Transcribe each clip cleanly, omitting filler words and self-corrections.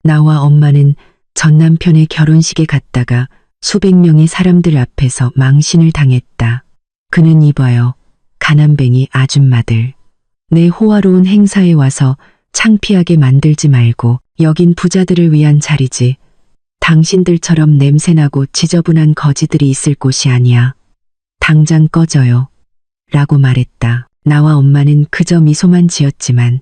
나와 엄마는 전 남편의 결혼식에 갔다가 수백 명의 사람들 앞에서 망신을 당했다. 그는 이봐요. 가난뱅이 아줌마들. 내 호화로운 행사에 와서 창피하게 만들지 말고 여긴 부자들을 위한 자리지. 당신들처럼 냄새나고 지저분한 거지들이 있을 곳이 아니야. 당장 꺼져요. 라고 말했다. 나와 엄마는 그저 미소만 지었지만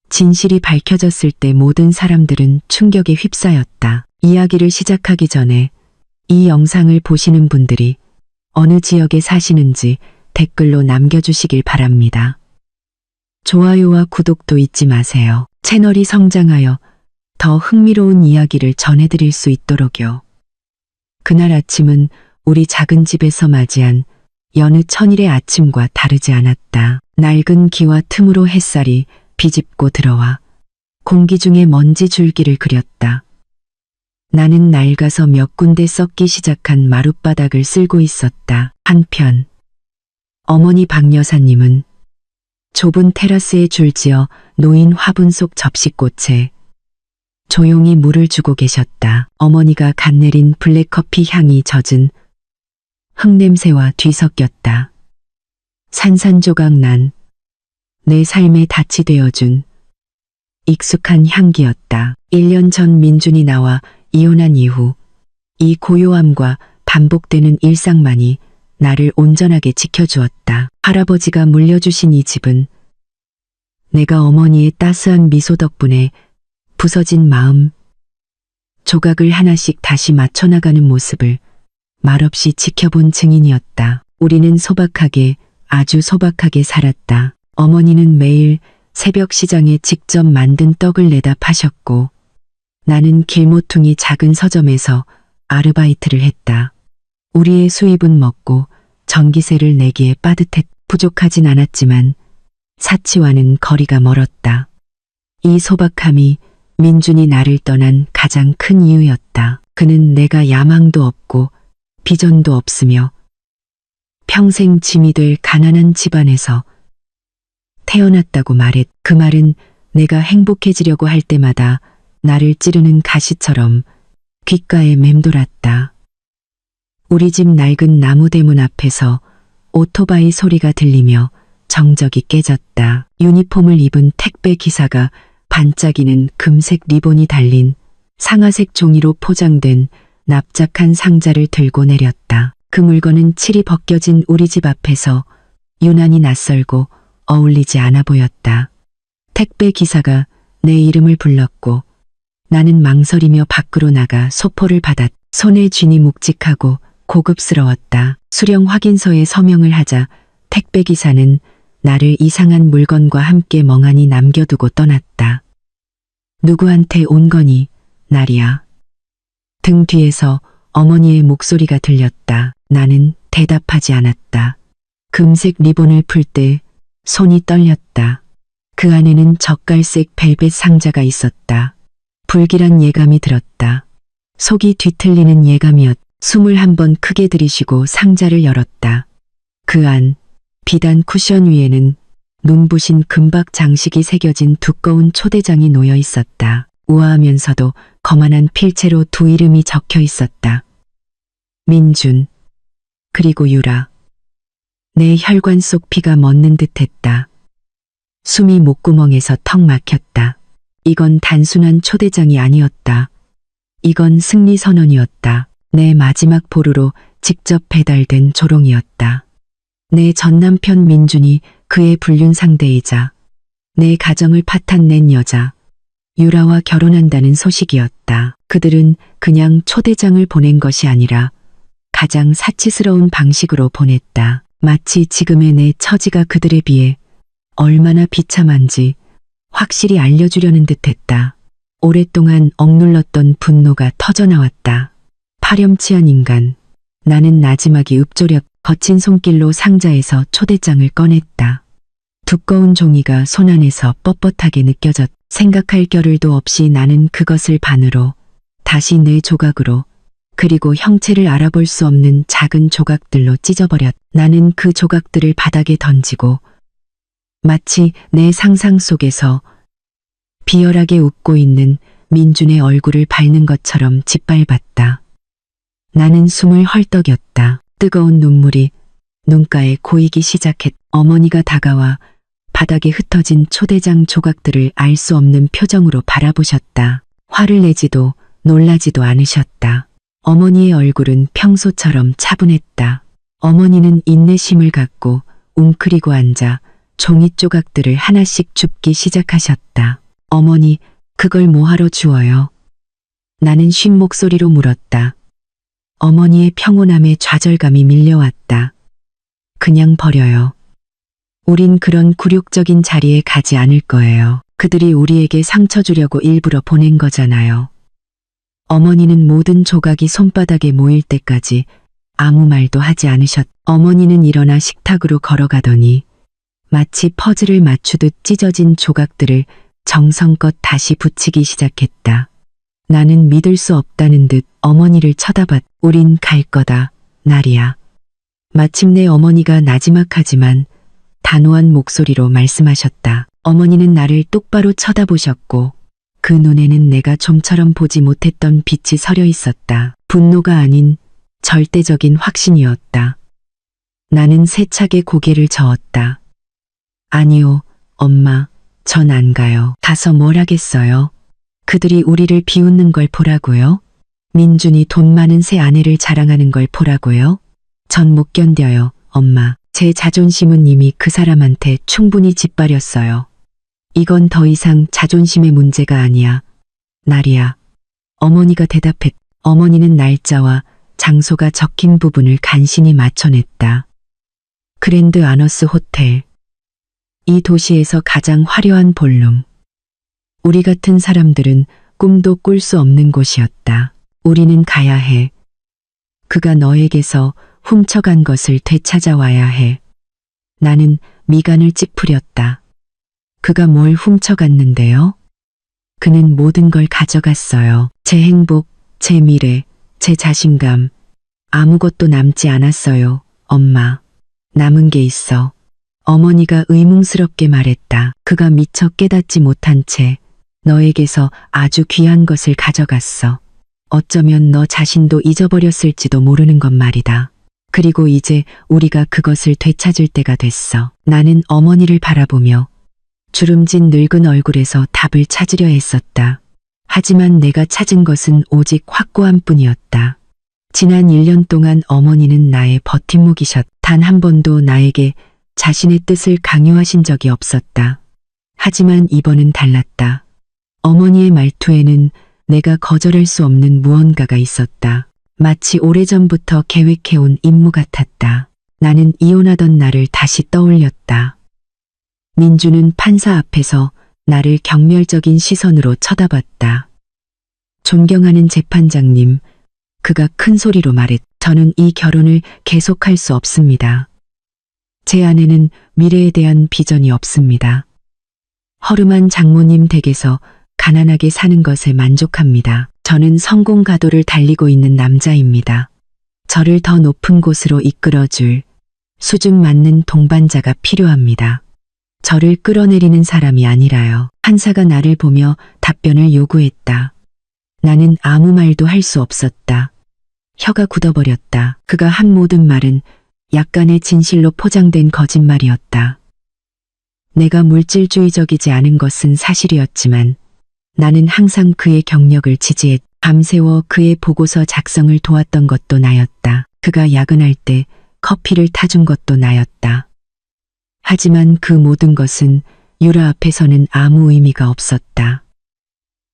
진실이 밝혀졌을 때 모든 사람들은 충격에 휩싸였다. 이야기를 시작하기 전에 이 영상을 보시는 분들이 어느 지역에 사시는지 댓글로 남겨주시길 바랍니다. 좋아요와 구독도 잊지 마세요. 채널이 성장하여 더 흥미로운 이야기를 전해드릴 수 있도록요. 그날 아침은 우리 작은 집에서 맞이한 여느 천일의 아침과 다르지 않았다. 낡은 기와 틈으로 햇살이 비집고 들어와 공기 중에 먼지 줄기를 그렸다. 나는 낡아서 몇 군데 썩기 시작한 마룻바닥을 쓸고 있었다. 한편 어머니 박 여사님은 좁은 테라스에 줄지어 놓인 화분 속 접시꽃에 조용히 물을 주고 계셨다. 어머니가 갓 내린 블랙커피 향이 젖은 흙냄새와 뒤섞였다. 산산조각 난 내 삶에 닻이 되어준 익숙한 향기였다. 1년 전 민준이 나와 이혼한 이후 이 고요함과 반복되는 일상만이 나를 온전하게 지켜주었다. 할아버지가 물려주신 이 집은 내가 어머니의 따스한 미소 덕분에 부서진 마음 조각을 하나씩 다시 맞춰나가는 모습을 말없이 지켜본 증인이었다. 우리는 소박하게, 아주 소박하게 살았다. 어머니는 매일 새벽 시장에 직접 만든 떡을 내다 파셨고 나는 길모퉁이 작은 서점에서 아르바이트를 했다. 우리의 수입은 먹고 전기세를 내기에 빠듯했. 부족하진 않았지만 사치와는 거리가 멀었다. 이 소박함이 민준이 나를 떠난 가장 큰 이유였다. 그는 내가 야망도 없고 비전도 없으며 평생 짐이 될 가난한 집안에서 태어났다고 말했. 그 말은 내가 행복해지려고 할 때마다 나를 찌르는 가시처럼 귓가에 맴돌았다. 우리 집 낡은 나무 대문 앞에서 오토바이 소리가 들리며 정적이 깨졌다. 유니폼을 입은 택배 기사가 반짝이는 금색 리본이 달린 상아색 종이로 포장된 납작한 상자를 들고 내렸다. 그 물건은 칠이 벗겨진 우리 집 앞에서 유난히 낯설고 어울리지 않아 보였다. 택배 기사가 내 이름을 불렀고 나는 망설이며 밖으로 나가 소포를 받았. 손의 쥔이 묵직하고 고급스러웠다. 수령 확인서에 서명을 하자 택배 기사는 나를 이상한 물건과 함께 멍하니 남겨두고 떠났다. 누구한테 온 거니, 나리야? 등 뒤에서 어머니의 목소리가 들렸다. 나는 대답하지 않았다. 금색 리본을 풀 때 손이 떨렸다. 그 안에는 젓갈색 벨벳 상자가 있었다. 불길한 예감이 들었다. 속이 뒤틀리는 예감이었다. 숨을 한 번 크게 들이쉬고 상자를 열었다. 그 안 비단 쿠션 위에는 눈부신 금박 장식이 새겨진 두꺼운 초대장이 놓여 있었다. 우아하면서도 거만한 필체로 두 이름이 적혀 있었다. 민준, 그리고 유라. 내 혈관 속 피가 멎는 듯했다. 숨이 목구멍에서 턱 막혔다. 이건 단순한 초대장이 아니었다. 이건 승리 선언이었다. 내 마지막 보루로 직접 배달된 조롱이었다. 내 전남편 민준이 그의 불륜 상대이자 내 가정을 파탄낸 여자 유라와 결혼한다는 소식이었다. 그들은 그냥 초대장을 보낸 것이 아니라 가장 사치스러운 방식으로 보냈다. 마치 지금의 내 처지가 그들에 비해 얼마나 비참한지 확실히 알려주려는 듯했다. 오랫동안 억눌렀던 분노가 터져나왔다. 파렴치한 인간. 나는 나지막이 읊조렸. 거친 손길로 상자에서 초대장을 꺼냈다. 두꺼운 종이가 손안에서 뻣뻣하게 느껴졌. 생각할 겨를도 없이 나는 그것을 반으로, 다시 내 조각으로, 그리고 형체를 알아볼 수 없는 작은 조각들로 찢어버렸. 나는 그 조각들을 바닥에 던지고 마치 내 상상 속에서 비열하게 웃고 있는 민준의 얼굴을 밟는 것처럼 짓밟았다. 나는 숨을 헐떡였다. 뜨거운 눈물이 눈가에 고이기 시작했. 어머니가 다가와 바닥에 흩어진 초대장 조각들을 알 수 없는 표정으로 바라보셨다. 화를 내지도 놀라지도 않으셨다. 어머니의 얼굴은 평소처럼 차분했다. 어머니는 인내심을 갖고 웅크리고 앉아 종이 조각들을 하나씩 줍기 시작하셨다. 어머니, 그걸 뭐하러 주워요? 나는 쉰 목소리로 물었다. 어머니의 평온함에 좌절감이 밀려왔다. 그냥 버려요. 우린 그런 굴욕적인 자리에 가지 않을 거예요. 그들이 우리에게 상처 주려고 일부러 보낸 거잖아요. 어머니는 모든 조각이 손바닥에 모일 때까지 아무 말도 하지 않으셨. 어머니는 일어나 식탁으로 걸어가더니 마치 퍼즐을 맞추듯 찢어진 조각들을 정성껏 다시 붙이기 시작했다. 나는 믿을 수 없다는 듯 어머니를 쳐다봤. 우린 갈 거다, 나리야. 마침내 어머니가 나지막하지만 단호한 목소리로 말씀하셨다. 어머니는 나를 똑바로 쳐다보셨고 그 눈에는 내가 좀처럼 보지 못했던 빛이 서려 있었다. 분노가 아닌 절대적인 확신이었다. 나는 세차게 고개를 저었다. 아니요, 엄마, 전 안 가요. 가서 뭘 하겠어요? 그들이 우리를 비웃는 걸 보라고요? 민준이 돈 많은 새 아내를 자랑하는 걸 보라고요? 전 못 견뎌요, 엄마. 제 자존심은 이미 그 사람한테 충분히 짓밟렸어요. 이건 더 이상 자존심의 문제가 아니야, 나리야. 어머니가 대답했. 어머니는 날짜와 장소가 적힌 부분을 간신히 맞춰냈다. 그랜드 아너스 호텔. 이 도시에서 가장 화려한 볼룸. 우리 같은 사람들은 꿈도 꿀 수 없는 곳이었다. 우리는 가야 해. 그가 너에게서 훔쳐간 것을 되찾아와야 해. 나는 미간을 찌푸렸다. 그가 뭘 훔쳐갔는데요? 그는 모든 걸 가져갔어요. 제 행복, 제 미래, 제 자신감. 아무것도 남지 않았어요, 엄마. 남은 게 있어. 어머니가 의문스럽게 말했다. 그가 미처 깨닫지 못한 채 너에게서 아주 귀한 것을 가져갔어. 어쩌면 너 자신도 잊어버렸을지도 모르는 것 말이다. 그리고 이제 우리가 그것을 되찾을 때가 됐어. 나는 어머니를 바라보며 주름진 늙은 얼굴에서 답을 찾으려 했었다. 하지만 내가 찾은 것은 오직 확고한 뿐이었다. 지난 1년 동안 어머니는 나의 버팀목이셨. 단 한 번도 나에게 자신의 뜻을 강요하신 적이 없었다. 하지만 이번은 달랐다. 어머니의 말투에는 내가 거절할 수 없는 무언가가 있었다. 마치 오래전부터 계획해온 임무 같았다. 나는 이혼하던 날을 다시 떠올렸다. 민주는 판사 앞에서 나를 경멸적인 시선으로 쳐다봤다. 존경하는 재판장님, 그가 큰 소리로 말했. 저는 이 결혼을 계속할 수 없습니다. 제 아내는 미래에 대한 비전이 없습니다. 허름한 장모님 댁에서 가난하게 사는 것에 만족합니다. 저는 성공 가도를 달리고 있는 남자입니다. 저를 더 높은 곳으로 이끌어줄 수준 맞는 동반자가 필요합니다. 저를 끌어내리는 사람이 아니라요. 판사가 나를 보며 답변을 요구했다. 나는 아무 말도 할 수 없었다. 혀가 굳어버렸다. 그가 한 모든 말은 약간의 진실로 포장된 거짓말이었다. 내가 물질주의적이지 않은 것은 사실이었지만 나는 항상 그의 경력을 지지했. 밤새워 그의 보고서 작성을 도왔던 것도 나였다. 그가 야근할 때 커피를 타준 것도 나였다. 하지만 그 모든 것은 유라 앞에서는 아무 의미가 없었다.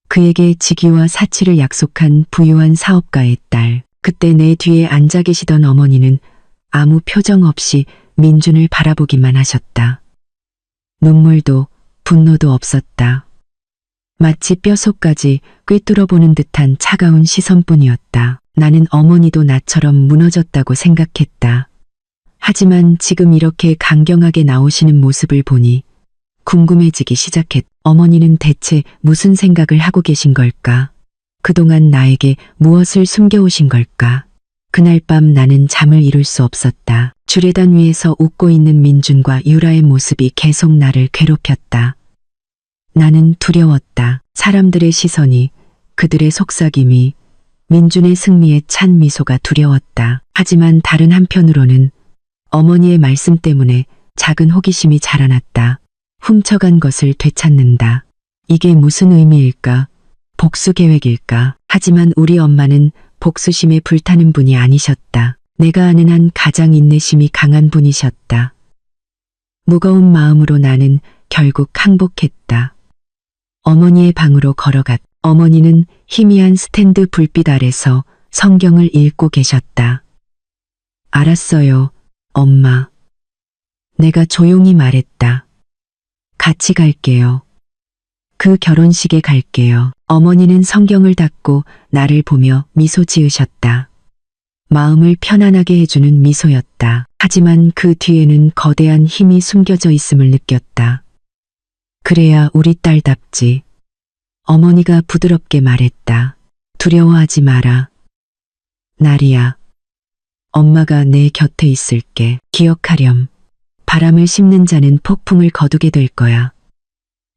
그에게 직위와 사치를 약속한 부유한 사업가의 딸. 그때 내 뒤에 앉아 계시던 어머니는 아무 표정 없이 민준을 바라보기만 하셨다. 눈물도 분노도 없었다. 마치 뼛속까지 꿰뚫어보는 듯한 차가운 시선뿐이었다. 나는 어머니도 나처럼 무너졌다고 생각했다. 하지만 지금 이렇게 강경하게 나오시는 모습을 보니 궁금해지기 시작했. 어머니는 대체 무슨 생각을 하고 계신 걸까? 그동안 나에게 무엇을 숨겨오신 걸까? 그날 밤 나는 잠을 이룰 수 없었다. 주례단 위에서 웃고 있는 민준과 유라의 모습이 계속 나를 괴롭혔다. 나는 두려웠다. 사람들의 시선이 그들의 속삭임이 민준의 승리에 찬 미소가 두려웠다. 하지만 다른 한편으로는 어머니의 말씀 때문에 작은 호기심이 자라났다. 훔쳐간 것을 되찾는다. 이게 무슨 의미일까? 복수 계획일까? 하지만 우리 엄마는 복수심에 불타는 분이 아니셨다. 내가 아는 한 가장 인내심이 강한 분이셨다. 무거운 마음으로 나는 결국 항복했다. 어머니의 방으로 걸어갔다. 어머니는 희미한 스탠드 불빛 아래서 성경을 읽고 계셨다. 알았어요, 엄마. 내가 조용히 말했다. 같이 갈게요. 그 결혼식에 갈게요. 어머니는 성경을 닫고 나를 보며 미소 지으셨다. 마음을 편안하게 해주는 미소였다. 하지만 그 뒤에는 거대한 힘이 숨겨져 있음을 느꼈다. 그래야 우리 딸답지. 어머니가 부드럽게 말했다. 두려워하지 마라. 나리야. 엄마가 내 곁에 있을게. 기억하렴. 바람을 씹는 자는 폭풍을 거두게 될 거야.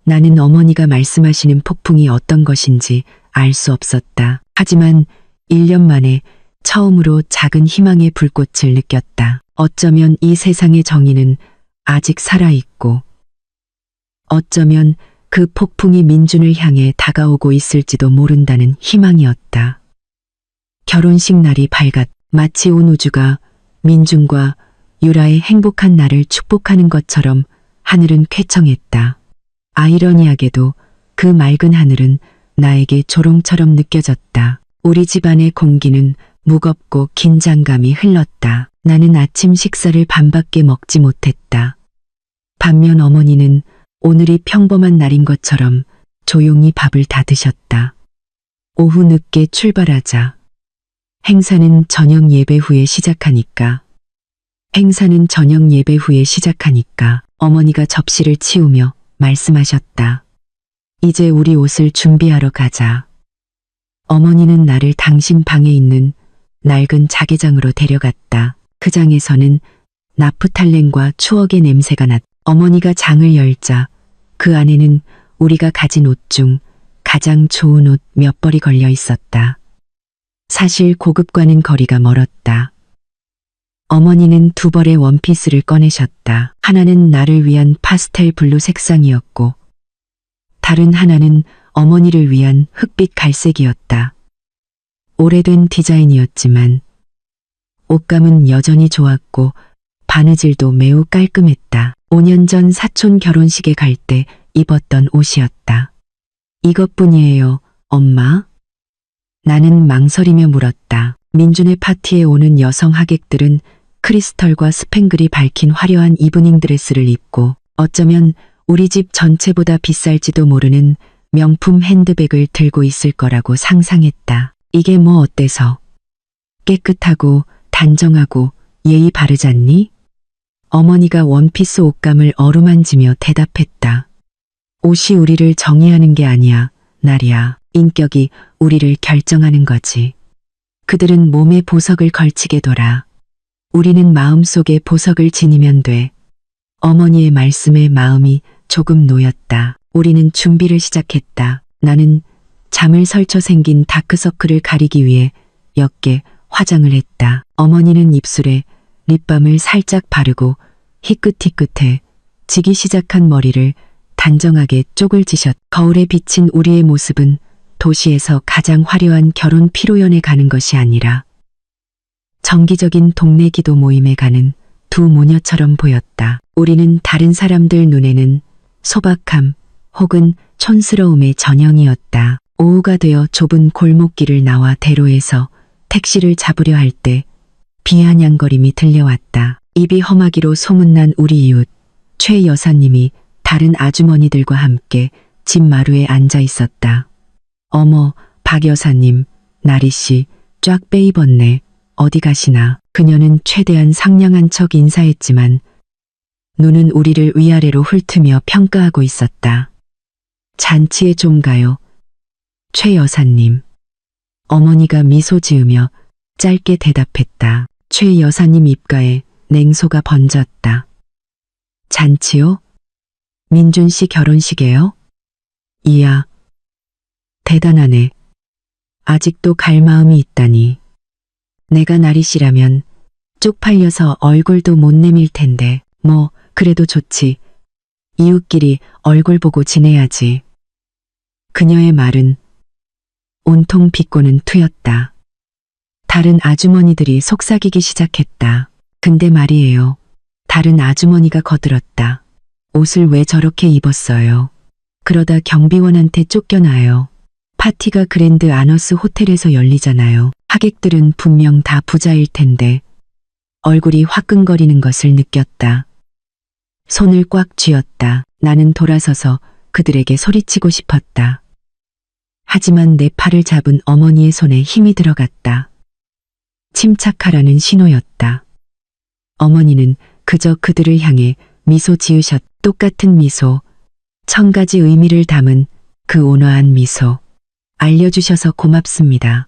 나는 어머니가 말씀하시는 폭풍이 어떤 것인지 알 수 없었다. 하지만 1년 만에 처음으로 작은 희망의 불꽃을 느꼈다. 어쩌면 이 세상의 정의는 아직 살아있고, 어쩌면 그 폭풍이 민준을 향해 다가오고 있을지도 모른다는 희망이었다. 결혼식 날이 밝았. 마치 온 우주가 민준과 유라의 행복한 날을 축복하는 것처럼 하늘은 쾌청했다. 아이러니하게도 그 맑은 하늘은 나에게 조롱처럼 느껴졌다. 우리 집안의 공기는 무겁고 긴장감이 흘렀다. 나는 아침 식사를 반밖에 먹지 못했다. 반면 어머니는 오늘이 평범한 날인 것처럼 조용히 밥을 다 드셨다. 오후 늦게 출발하자. 행사는 저녁 예배 후에 시작하니까. 어머니가 접시를 치우며 말씀하셨다. 이제 우리 옷을 준비하러 가자. 어머니는 나를 당신 방에 있는 낡은 자개장으로 데려갔다. 그 장에서는 나프탈렌과 추억의 냄새가 났다. 어머니가 장을 열자 그 안에는 우리가 가진 옷 중 가장 좋은 옷 몇 벌이 걸려 있었다. 사실 고급과는 거리가 멀었다. 어머니는 2벌의 원피스를 꺼내셨다. 하나는 나를 위한 파스텔 블루 색상이었고, 다른 하나는 어머니를 위한 흑빛 갈색이었다. 오래된 디자인이었지만 옷감은 여전히 좋았고 바느질도 매우 깔끔했다. 5년 전 사촌 결혼식에 갈 때 입었던 옷이었다. 이것뿐이에요, 엄마? 나는 망설이며 물었다. 민준의 파티에 오는 여성 하객들은 크리스털과 스팽글이 밝힌 화려한 이브닝 드레스를 입고 어쩌면 우리 집 전체보다 비쌀지도 모르는 명품 핸드백을 들고 있을 거라고 상상했다. 이게 뭐 어때서? 깨끗하고 단정하고 예의 바르잖니? 어머니가 원피스 옷감을 어루만지며 대답했다. 옷이 우리를 정의하는 게 아니야, 나리야. 인격이 우리를 결정하는 거지. 그들은 몸에 보석을 걸치게 돌아. 우리는 마음속에 보석을 지니면 돼. 어머니의 말씀에 마음이 조금 놓였다. 우리는 준비를 시작했다. 나는 잠을 설쳐 생긴 다크서클을 가리기 위해 옅게 화장을 했다. 어머니는 입술에 립밤을 살짝 바르고 희끗희끗해 지기 시작한 머리를 단정하게 쪽을 지셨. 거울에 비친 우리의 모습은 도시에서 가장 화려한 결혼 피로연에 가는 것이 아니라 정기적인 동네 기도 모임에 가는 두 모녀처럼 보였다. 우리는 다른 사람들 눈에는 소박함 혹은 촌스러움의 전형이었다. 오후가 되어 좁은 골목길을 나와 대로에서 택시를 잡으려 할 때 비아냥거림이 들려왔다. 입이 험하기로 소문난 우리 이웃 최 여사님이 다른 아주머니들과 함께 집 마루에 앉아 있었다. 어머, 박 여사님, 나리씨, 쫙 빼입었네. 어디 가시나. 그녀는 최대한 상냥한 척 인사했지만 눈은 우리를 위아래로 훑으며 평가하고 있었다. 잔치에 좀 가요. 최 여사님. 어머니가 미소 지으며 짧게 대답했다. 최 여사님 입가에 냉소가 번졌다. 잔치요? 민준 씨 결혼식에요? 이야. 대단하네. 아직도 갈 마음이 있다니. 내가 나리 씨라면 쪽팔려서 얼굴도 못 내밀 텐데, 뭐, 그래도 좋지. 이웃끼리 얼굴 보고 지내야지. 그녀의 말은 온통 비꼬는 투였다. 다른 아주머니들이 속삭이기 시작했다. 근데 말이에요. 다른 아주머니가 거들었다. 옷을 왜 저렇게 입었어요? 그러다 경비원한테 쫓겨나요. 파티가 그랜드 아너스 호텔에서 열리잖아요. 하객들은 분명 다 부자일 텐데 얼굴이 화끈거리는 것을 느꼈다. 손을 꽉 쥐었다. 나는 돌아서서 그들에게 소리치고 싶었다. 하지만 내 팔을 잡은 어머니의 손에 힘이 들어갔다. 침착하라는 신호였다. 어머니는 그저 그들을 향해 미소 지으셨. 똑같은 미소, 1000가지 의미를 담은 그 온화한 미소. 알려주셔서 고맙습니다.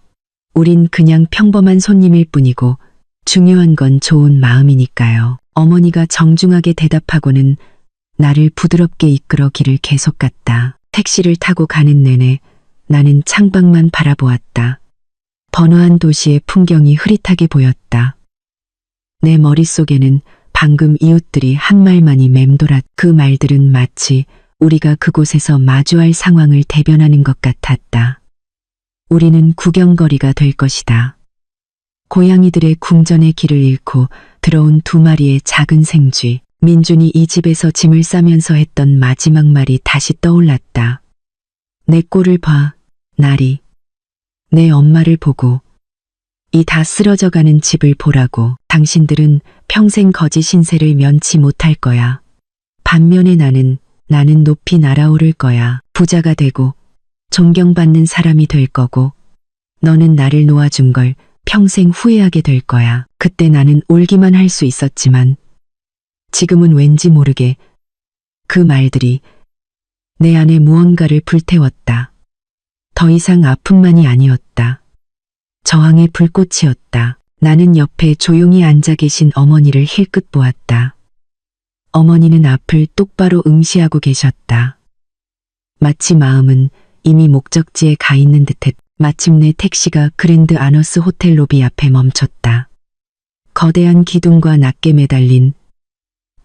우린 그냥 평범한 손님일 뿐이고 중요한 건 좋은 마음이니까요. 어머니가 정중하게 대답하고는 나를 부드럽게 이끌어 길을 계속 갔다. 택시를 타고 가는 내내 나는 창밖만 바라보았다. 번화한 도시의 풍경이 흐릿하게 보였다. 내 머릿속에는 방금 이웃들이 한 말만이 맴돌았. 그 말들은 마치 우리가 그곳에서 마주할 상황을 대변하는 것 같았다. 우리는 구경거리가 될 것이다. 고양이들의 궁전의 길을 잃고 들어온 2마리의 작은 생쥐. 민준이 이 집에서 짐을 싸면서 했던 마지막 말이 다시 떠올랐다. 내 꼴을 봐, 나리. 내 엄마를 보고. 이 다 쓰러져가는 집을 보라고. 당신들은 평생 거지 신세를 면치 못할 거야. 반면에 나는 높이 날아오를 거야. 부자가 되고 존경받는 사람이 될 거고 너는 나를 놓아준 걸 평생 후회하게 될 거야. 그때 나는 울기만 할 수 있었지만 지금은 왠지 모르게 그 말들이 내 안에 무언가를 불태웠다. 더 이상 아픔만이 아니었다. 저항의 불꽃이었다. 나는 옆에 조용히 앉아 계신 어머니를 힐끗 보았다. 어머니는 앞을 똑바로 응시하고 계셨다. 마치 마음은 이미 목적지에 가 있는 듯했다. 마침내 택시가 그랜드 아너스 호텔 로비 앞에 멈췄다. 거대한 기둥과 낮게 매달린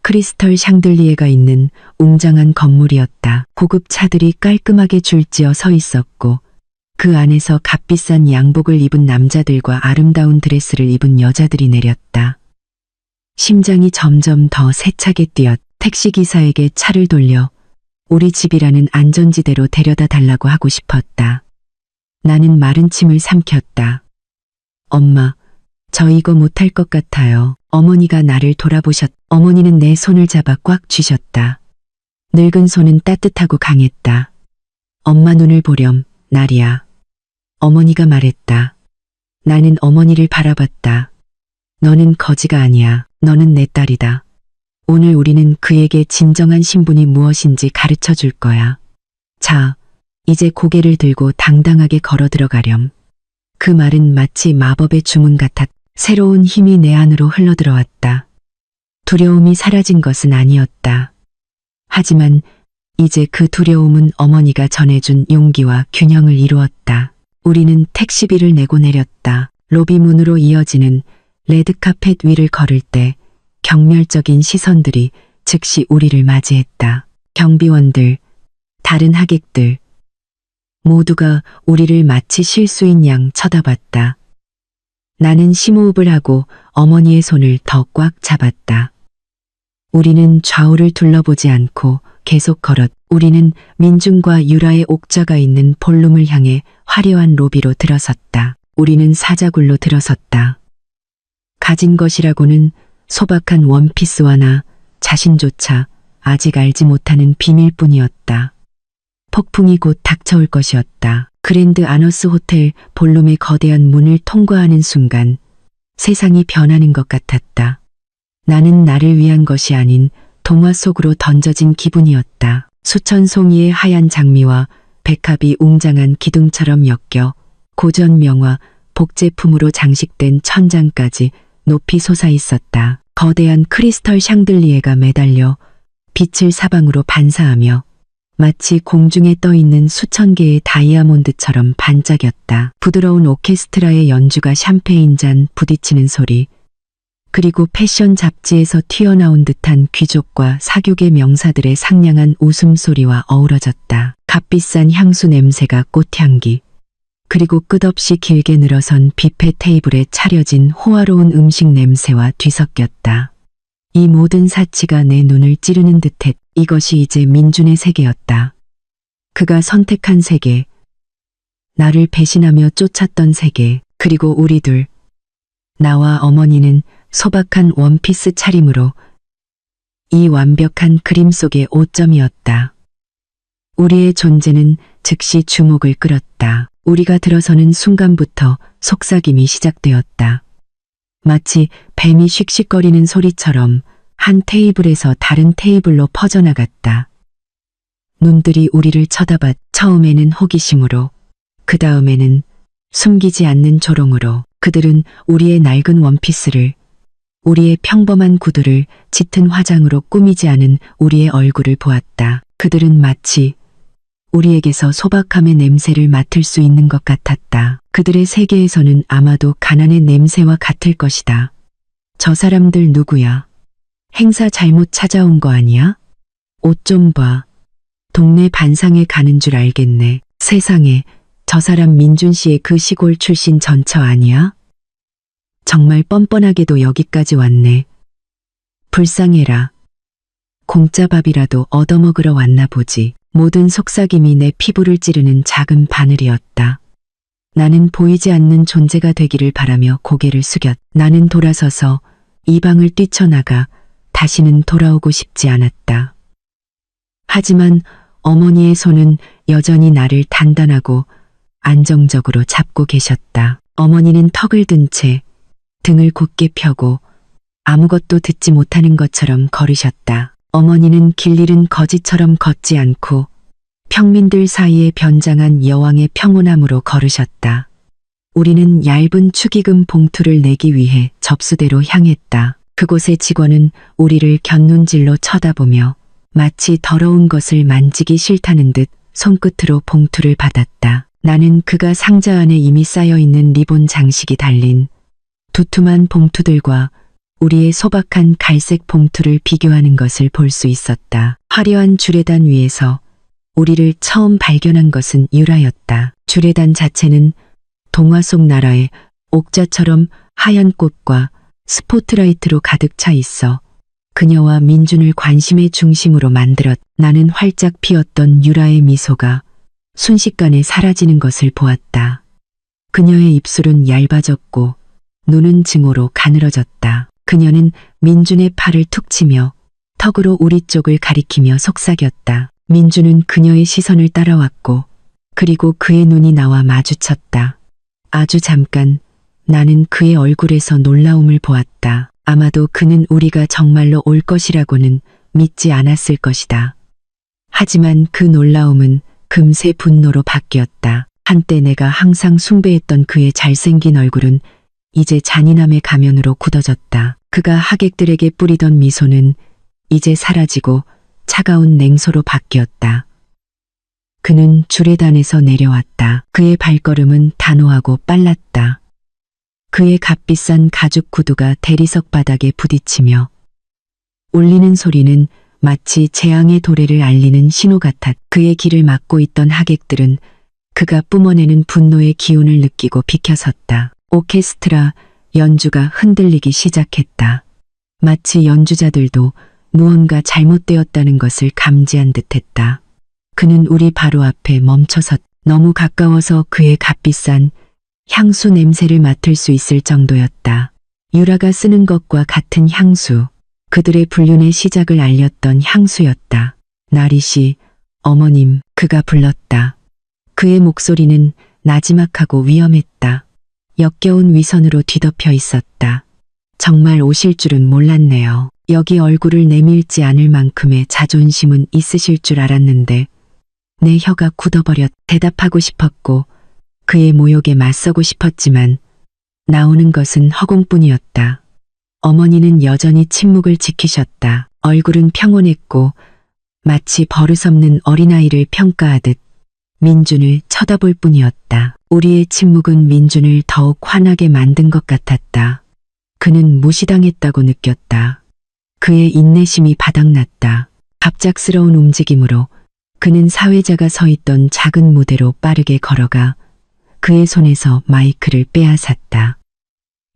크리스털 샹들리에가 있는 웅장한 건물이었다. 고급 차들이 깔끔하게 줄지어 서 있었고 그 안에서 값비싼 양복을 입은 남자들과 아름다운 드레스를 입은 여자들이 내렸다. 심장이 점점 더 세차게 뛰었. 택시기사에게 차를 돌려 우리 집이라는 안전지대로 데려다 달라고 하고 싶었다. 나는 마른 침을 삼켰다. 엄마, 저 이거 못할 것 같아요. 어머니가 나를 돌아보셨. 어머니는 내 손을 잡아 꽉 쥐셨다. 늙은 손은 따뜻하고 강했다. 엄마 눈을 보렴, 나리야. 어머니가 말했다. 나는 어머니를 바라봤다. 너는 거지가 아니야. 너는 내 딸이다. 오늘 우리는 그에게 진정한 신분이 무엇인지 가르쳐 줄 거야. 자, 이제 고개를 들고 당당하게 걸어 들어가렴. 그 말은 마치 마법의 주문 같았. 새로운 힘이 내 안으로 흘러들어왔다. 두려움이 사라진 것은 아니었다. 하지만 이제 그 두려움은 어머니가 전해준 용기와 균형을 이루었다. 우리는 택시비를 내고 내렸다. 로비 문으로 이어지는 레드카펫 위를 걸을 때 경멸적인 시선들이 즉시 우리를 맞이했다. 경비원들, 다른 하객들, 모두가 우리를 마치 실수인 양 쳐다봤다. 나는 심호흡을 하고 어머니의 손을 더 꽉 잡았다. 우리는 좌우를 둘러보지 않고 계속 걸었. 우리는 민준과 유라의 옥자가 있는 볼룸을 향해 화려한 로비로 들어섰다. 우리는 사자굴로 들어섰다. 가진 것이라고는 소박한 원피스와 나 자신조차 아직 알지 못하는 비밀뿐이었다. 폭풍이 곧 닥쳐올 것이었다. 그랜드 아너스 호텔 볼룸의 거대한 문을 통과하는 순간 세상이 변하는 것 같았다. 나는 나를 위한 것이 아닌 동화 속으로 던져진 기분이었다. 수천 송이의 하얀 장미와 백합이 웅장한 기둥처럼 엮여 고전 명화, 복제품으로 장식된 천장까지 높이 솟아 있었다. 거대한 크리스털 샹들리에가 매달려 빛을 사방으로 반사하며 마치 공중에 떠 있는 수천 개의 다이아몬드처럼 반짝였다. 부드러운 오케스트라의 연주가 샴페인 잔 부딪히는 소리, 그리고 패션 잡지에서 튀어나온 듯한 귀족과 사교계 명사들의 상냥한 웃음소리와 어우러졌다. 값비싼 향수 냄새가 꽃향기, 그리고 끝없이 길게 늘어선 뷔페 테이블에 차려진 호화로운 음식 냄새와 뒤섞였다. 이 모든 사치가 내 눈을 찌르는 듯했. 이것이 이제 민준의 세계였다. 그가 선택한 세계, 나를 배신하며 쫓았던 세계, 그리고 우리 둘, 나와 어머니는 소박한 원피스 차림으로 이 완벽한 그림 속의 오점이었다. 우리의 존재는 즉시 주목을 끌었다. 우리가 들어서는 순간부터 속삭임이 시작되었다. 마치 뱀이 씩씩거리는 소리처럼 한 테이블에서 다른 테이블로 퍼져나갔다. 눈들이 우리를 쳐다봤. 처음에는 호기심으로, 그 다음에는 숨기지 않는 조롱으로. 그들은 우리의 낡은 원피스를, 우리의 평범한 구두를 짙은 화장으로 꾸미지 않은 우리의 얼굴을 보았다. 그들은 마치 우리에게서 소박함의 냄새를 맡을 수 있는 것 같았다. 그들의 세계에서는 아마도 가난의 냄새와 같을 것이다. 저 사람들 누구야? 행사 잘못 찾아온 거 아니야? 옷 좀 봐. 동네 반상에 가는 줄 알겠네. 세상에, 저 사람 민준 씨의 그 시골 출신 전처 아니야? 정말 뻔뻔하게도 여기까지 왔네. 불쌍해라. 공짜 밥이라도 얻어먹으러 왔나 보지. 모든 속삭임이 내 피부를 찌르는 작은 바늘이었다. 나는 보이지 않는 존재가 되기를 바라며 고개를 숙였. 나는 돌아서서 이 방을 뛰쳐나가 다시는 돌아오고 싶지 않았다. 하지만 어머니의 손은 여전히 나를 단단하고 안정적으로 잡고 계셨다. 어머니는 턱을 든 채 등을 곧게 펴고 아무것도 듣지 못하는 것처럼 걸으셨다. 어머니는 길 잃은 거지처럼 걷지 않고 평민들 사이에 변장한 여왕의 평온함으로 걸으셨다. 우리는 얇은 축의금 봉투를 내기 위해 접수대로 향했다. 그곳의 직원은 우리를 곁눈질로 쳐다보며 마치 더러운 것을 만지기 싫다는 듯 손끝으로 봉투를 받았다. 나는 그가 상자 안에 이미 쌓여있는 리본 장식이 달린 두툼한 봉투들과 우리의 소박한 갈색 봉투를 비교하는 것을 볼 수 있었다. 화려한 주례단 위에서 우리를 처음 발견한 것은 유라였다. 주례단 자체는 동화 속 나라의 옥자처럼 하얀 꽃과 스포트라이트로 가득 차 있어 그녀와 민준을 관심의 중심으로 만들었. 나는 활짝 피었던 유라의 미소가 순식간에 사라지는 것을 보았다. 그녀의 입술은 얇아졌고 눈은 증오로 가늘어졌다. 그녀는 민준의 팔을 툭 치며 턱으로 우리 쪽을 가리키며 속삭였다. 민준은 그녀의 시선을 따라왔고 그리고 그의 눈이 나와 마주쳤다. 아주 잠깐 나는 그의 얼굴에서 놀라움을 보았다. 아마도 그는 우리가 정말로 올 것이라고는 믿지 않았을 것이다. 하지만 그 놀라움은 금세 분노로 바뀌었다. 한때 내가 항상 숭배했던 그의 잘생긴 얼굴은 이제 잔인함의 가면으로 굳어졌다. 그가 하객들에게 뿌리던 미소는 이제 사라지고 차가운 냉소로 바뀌었다. 그는 주례단에서 내려왔다. 그의 발걸음은 단호하고 빨랐다. 그의 값비싼 가죽 구두가 대리석 바닥에 부딪히며 울리는 소리는 마치 재앙의 도래를 알리는 신호 같았. 그의 길을 막고 있던 하객들은 그가 뿜어내는 분노의 기운을 느끼고 비켜섰다. 오케스트라 연주가 흔들리기 시작했다. 마치 연주자들도 무언가 잘못되었다는 것을 감지한 듯했다. 그는 우리 바로 앞에 멈춰섰. 너무 가까워서 그의 값비싼 향수 냄새를 맡을 수 있을 정도였다. 유라가 쓰는 것과 같은 향수, 그들의 불륜의 시작을 알렸던 향수였다. 나리씨, 어머님, 그가 불렀다. 그의 목소리는 나지막하고 위험했다. 역겨운 위선으로 뒤덮여 있었다. 정말 오실 줄은 몰랐네요. 여기 얼굴을 내밀지 않을 만큼의 자존심은 있으실 줄 알았는데 내 혀가 굳어버렸. 대답하고 싶었고 그의 모욕에 맞서고 싶었지만 나오는 것은 허공뿐이었다. 어머니는 여전히 침묵을 지키셨다. 얼굴은 평온했고 마치 버릇없는 어린아이를 평가하듯 민준을 쳐다볼 뿐이었다. 우리의 침묵은 민준을 더욱 화나게 만든 것 같았다. 그는 무시당했다고 느꼈다. 그의 인내심이 바닥났다. 갑작스러운 움직임으로 그는 사회자가 서 있던 작은 무대로 빠르게 걸어가 그의 손에서 마이크를 빼앗았다.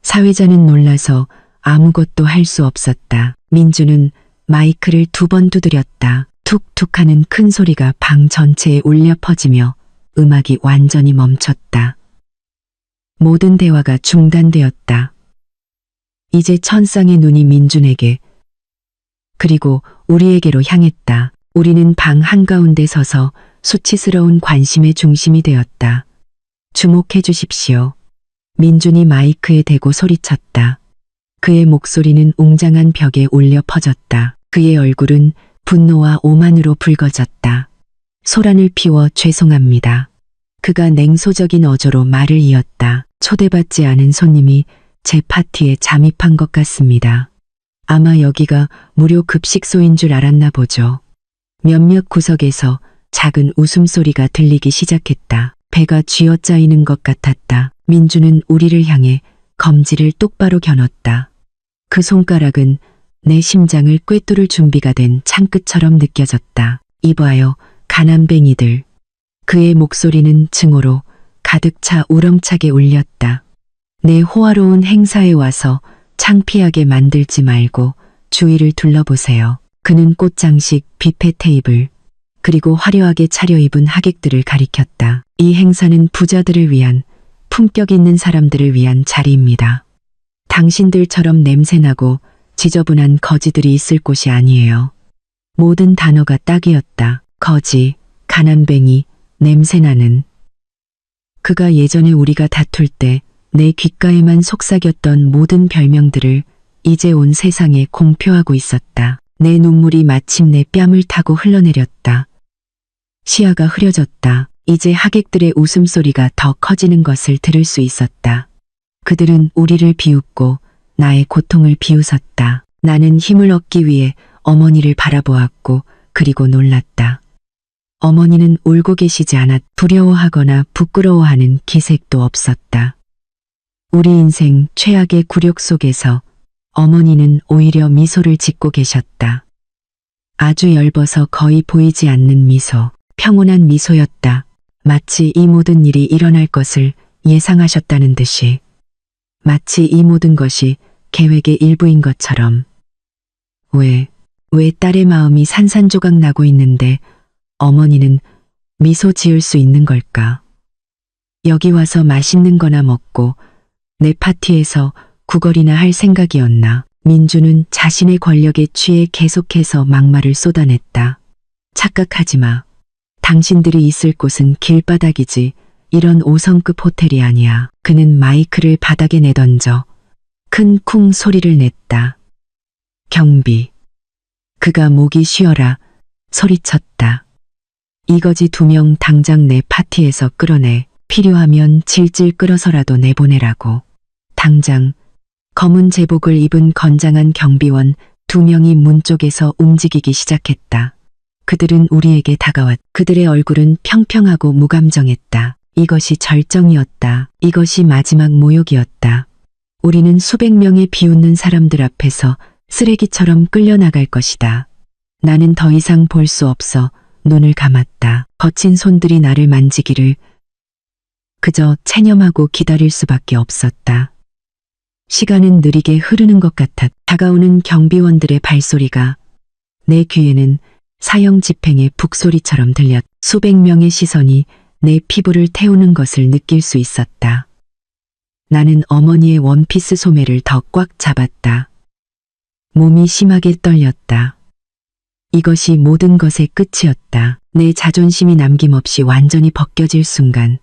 사회자는 놀라서 아무것도 할 수 없었다. 민준은 마이크를 2번 두드렸다. 툭툭 하는 큰 소리가 방 전체에 울려 퍼지며 음악이 완전히 멈췄다. 모든 대화가 중단되었다. 이제 천쌍의 눈이 민준에게 그리고 우리에게로 향했다. 우리는 방 한가운데 서서 수치스러운 관심의 중심이 되었다. 주목해 주십시오. 민준이 마이크에 대고 소리쳤다. 그의 목소리는 웅장한 벽에 울려 퍼졌다. 그의 얼굴은 분노와 오만으로 붉어졌다. 소란을 피워 죄송합니다. 그가 냉소적인 어조로 말을 이었다. 초대받지 않은 손님이 제 파티에 잠입한 것 같습니다. 아마 여기가 무료 급식소인 줄 알았나 보죠. 몇몇 구석에서 작은 웃음소리가 들리기 시작했다. 배가 쥐어짜이는 것 같았다. 민준은 우리를 향해 검지를 똑바로 겨눴다. 그 손가락은 내 심장을 꿰뚫을 준비가 된 창끝처럼 느껴졌다. 이봐요, 가난뱅이들. 그의 목소리는 증오로 가득 차 우렁차게 울렸다. 내 호화로운 행사에 와서 창피하게 만들지 말고 주위를 둘러보세요. 그는 꽃장식, 뷔페 테이블, 그리고 화려하게 차려입은 하객들을 가리켰다. 이 행사는 부자들을 위한, 품격 있는 사람들을 위한 자리입니다. 당신들처럼 냄새나고 지저분한 거지들이 있을 곳이 아니에요. 모든 단어가 딱이었다. 거지, 가난뱅이, 냄새나는. 그가 예전에 우리가 다툴 때 내 귓가에만 속삭였던 모든 별명들을 이제 온 세상에 공표하고 있었다. 내 눈물이 마침내 뺨을 타고 흘러내렸다. 시야가 흐려졌다. 이제 하객들의 웃음소리가 더 커지는 것을 들을 수 있었다. 그들은 우리를 비웃고 나의 고통을 비웃었다. 나는 힘을 얻기 위해 어머니를 바라보았고 그리고 놀랐다. 어머니는 울고 계시지 않았. 두려워하거나 부끄러워하는 기색도 없었다. 우리 인생 최악의 굴욕 속에서 어머니는 오히려 미소를 짓고 계셨다. 아주 엷어서 거의 보이지 않는 미소, 평온한 미소였다. 마치 이 모든 일이 일어날 것을 예상하셨다는 듯이. 마치 이 모든 것이 계획의 일부인 것처럼. 왜 딸의 마음이 산산조각 나고 있는데 어머니는 미소 지을 수 있는 걸까? 여기 와서 맛있는 거나 먹고 내 파티에서 구걸이나 할 생각이었나? 민주는 자신의 권력에 취해 계속해서 막말을 쏟아냈다. 착각하지 마. 당신들이 있을 곳은 길바닥이지 이런 5성급 호텔이 아니야. 그는 마이크를 바닥에 내던져 큰 쿵 소리를 냈다. 경비. 그가 목이 쉬어라 소리쳤다. 이거지 2명 당장 내 파티에서 끌어내. 필요하면 질질 끌어서라도 내보내라고. 당장 검은 제복을 입은 건장한 경비원 2명이 문 쪽에서 움직이기 시작했다. 그들은 우리에게 다가왔. 그들의 얼굴은 평평하고 무감정했다. 이것이 절정이었다. 이것이 마지막 모욕이었다. 우리는 수백 명의 비웃는 사람들 앞에서 쓰레기처럼 끌려나갈 것이다. 나는 더 이상 볼 수 없어 눈을 감았다. 거친 손들이 나를 만지기를 그저 체념하고 기다릴 수밖에 없었다. 시간은 느리게 흐르는 것 같았. 다가오는 경비원들의 발소리가 내 귀에는 사형 집행의 북소리처럼 들렸. 수백 명의 시선이 내 피부를 태우는 것을 느낄 수 있었다. 나는 어머니의 원피스 소매를 더 꽉 잡았다. 몸이 심하게 떨렸다. 이것이 모든 것의 끝이었다. 내 자존심이 남김없이 완전히 벗겨질 순간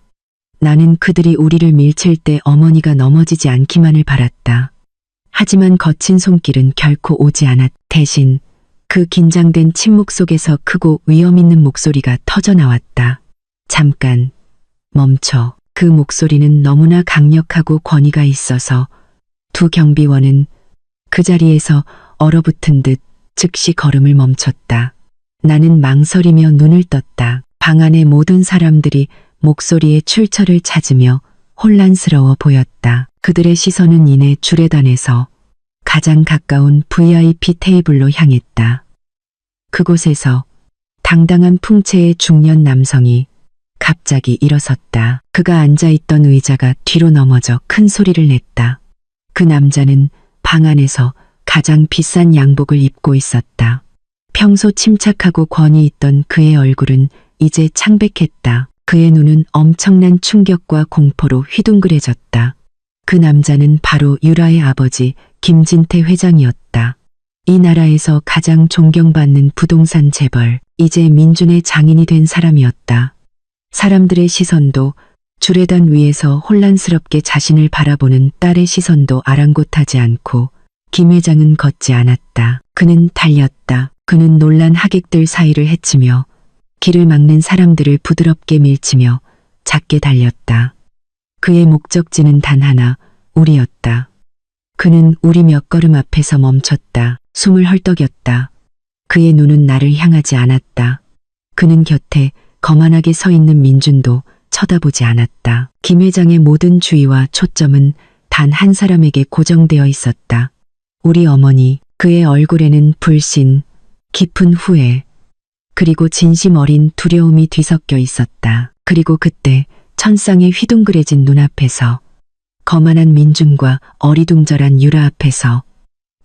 나는 그들이 우리를 밀칠 때 어머니가 넘어지지 않기만을 바랐다. 하지만 거친 손길은 결코 오지 않았. 대신 그 긴장된 침묵 속에서 크고 위험 있는 목소리가 터져 나왔다. 잠깐 멈춰. 그 목소리는 너무나 강력하고 권위가 있어서 2 경비원은 그 자리에서 얼어붙은 듯 즉시 걸음을 멈췄다. 나는 망설이며 눈을 떴다. 방 안의 모든 사람들이 목소리의 출처를 찾으며 혼란스러워 보였다. 그들의 시선은 이내 주례단에서 가장 가까운 VIP 테이블로 향했다. 그곳에서 당당한 풍채의 중년 남성이 갑자기 일어섰다. 그가 앉아있던 의자가 뒤로 넘어져 큰 소리를 냈다. 그 남자는 방 안에서 가장 비싼 양복을 입고 있었다. 평소 침착하고 권위 있던 그의 얼굴은 이제 창백했다. 그의 눈은 엄청난 충격과 공포로 휘둥그레졌다. 그 남자는 바로 유라의 아버지 김진태 회장이었다. 이 나라에서 가장 존경받는 부동산 재벌, 이제 민준의 장인이 된 사람이었다. 사람들의 시선도 주례단 위에서 혼란스럽게 자신을 바라보는 딸의 시선도 아랑곳하지 않고 김 회장은 걷지 않았다. 그는 달렸다. 그는 놀란 하객들 사이를 헤치며 길을 막는 사람들을 부드럽게 밀치며 작게 달렸다. 그의 목적지는 단 하나, 우리였다. 그는 우리 몇 걸음 앞에서 멈췄다. 숨을 헐떡였다. 그의 눈은 나를 향하지 않았다. 그는 곁에 거만하게 서 있는 민준도 쳐다보지 않았다. 김 회장의 모든 주의와 초점은 단 한 사람에게 고정되어 있었다. 우리 어머니. 그의 얼굴에는 불신, 깊은 후회, 그리고 진심 어린 두려움이 뒤섞여 있었다. 그리고 그때 천상의 휘둥그레진 눈앞에서 거만한 민준과 어리둥절한 유라 앞에서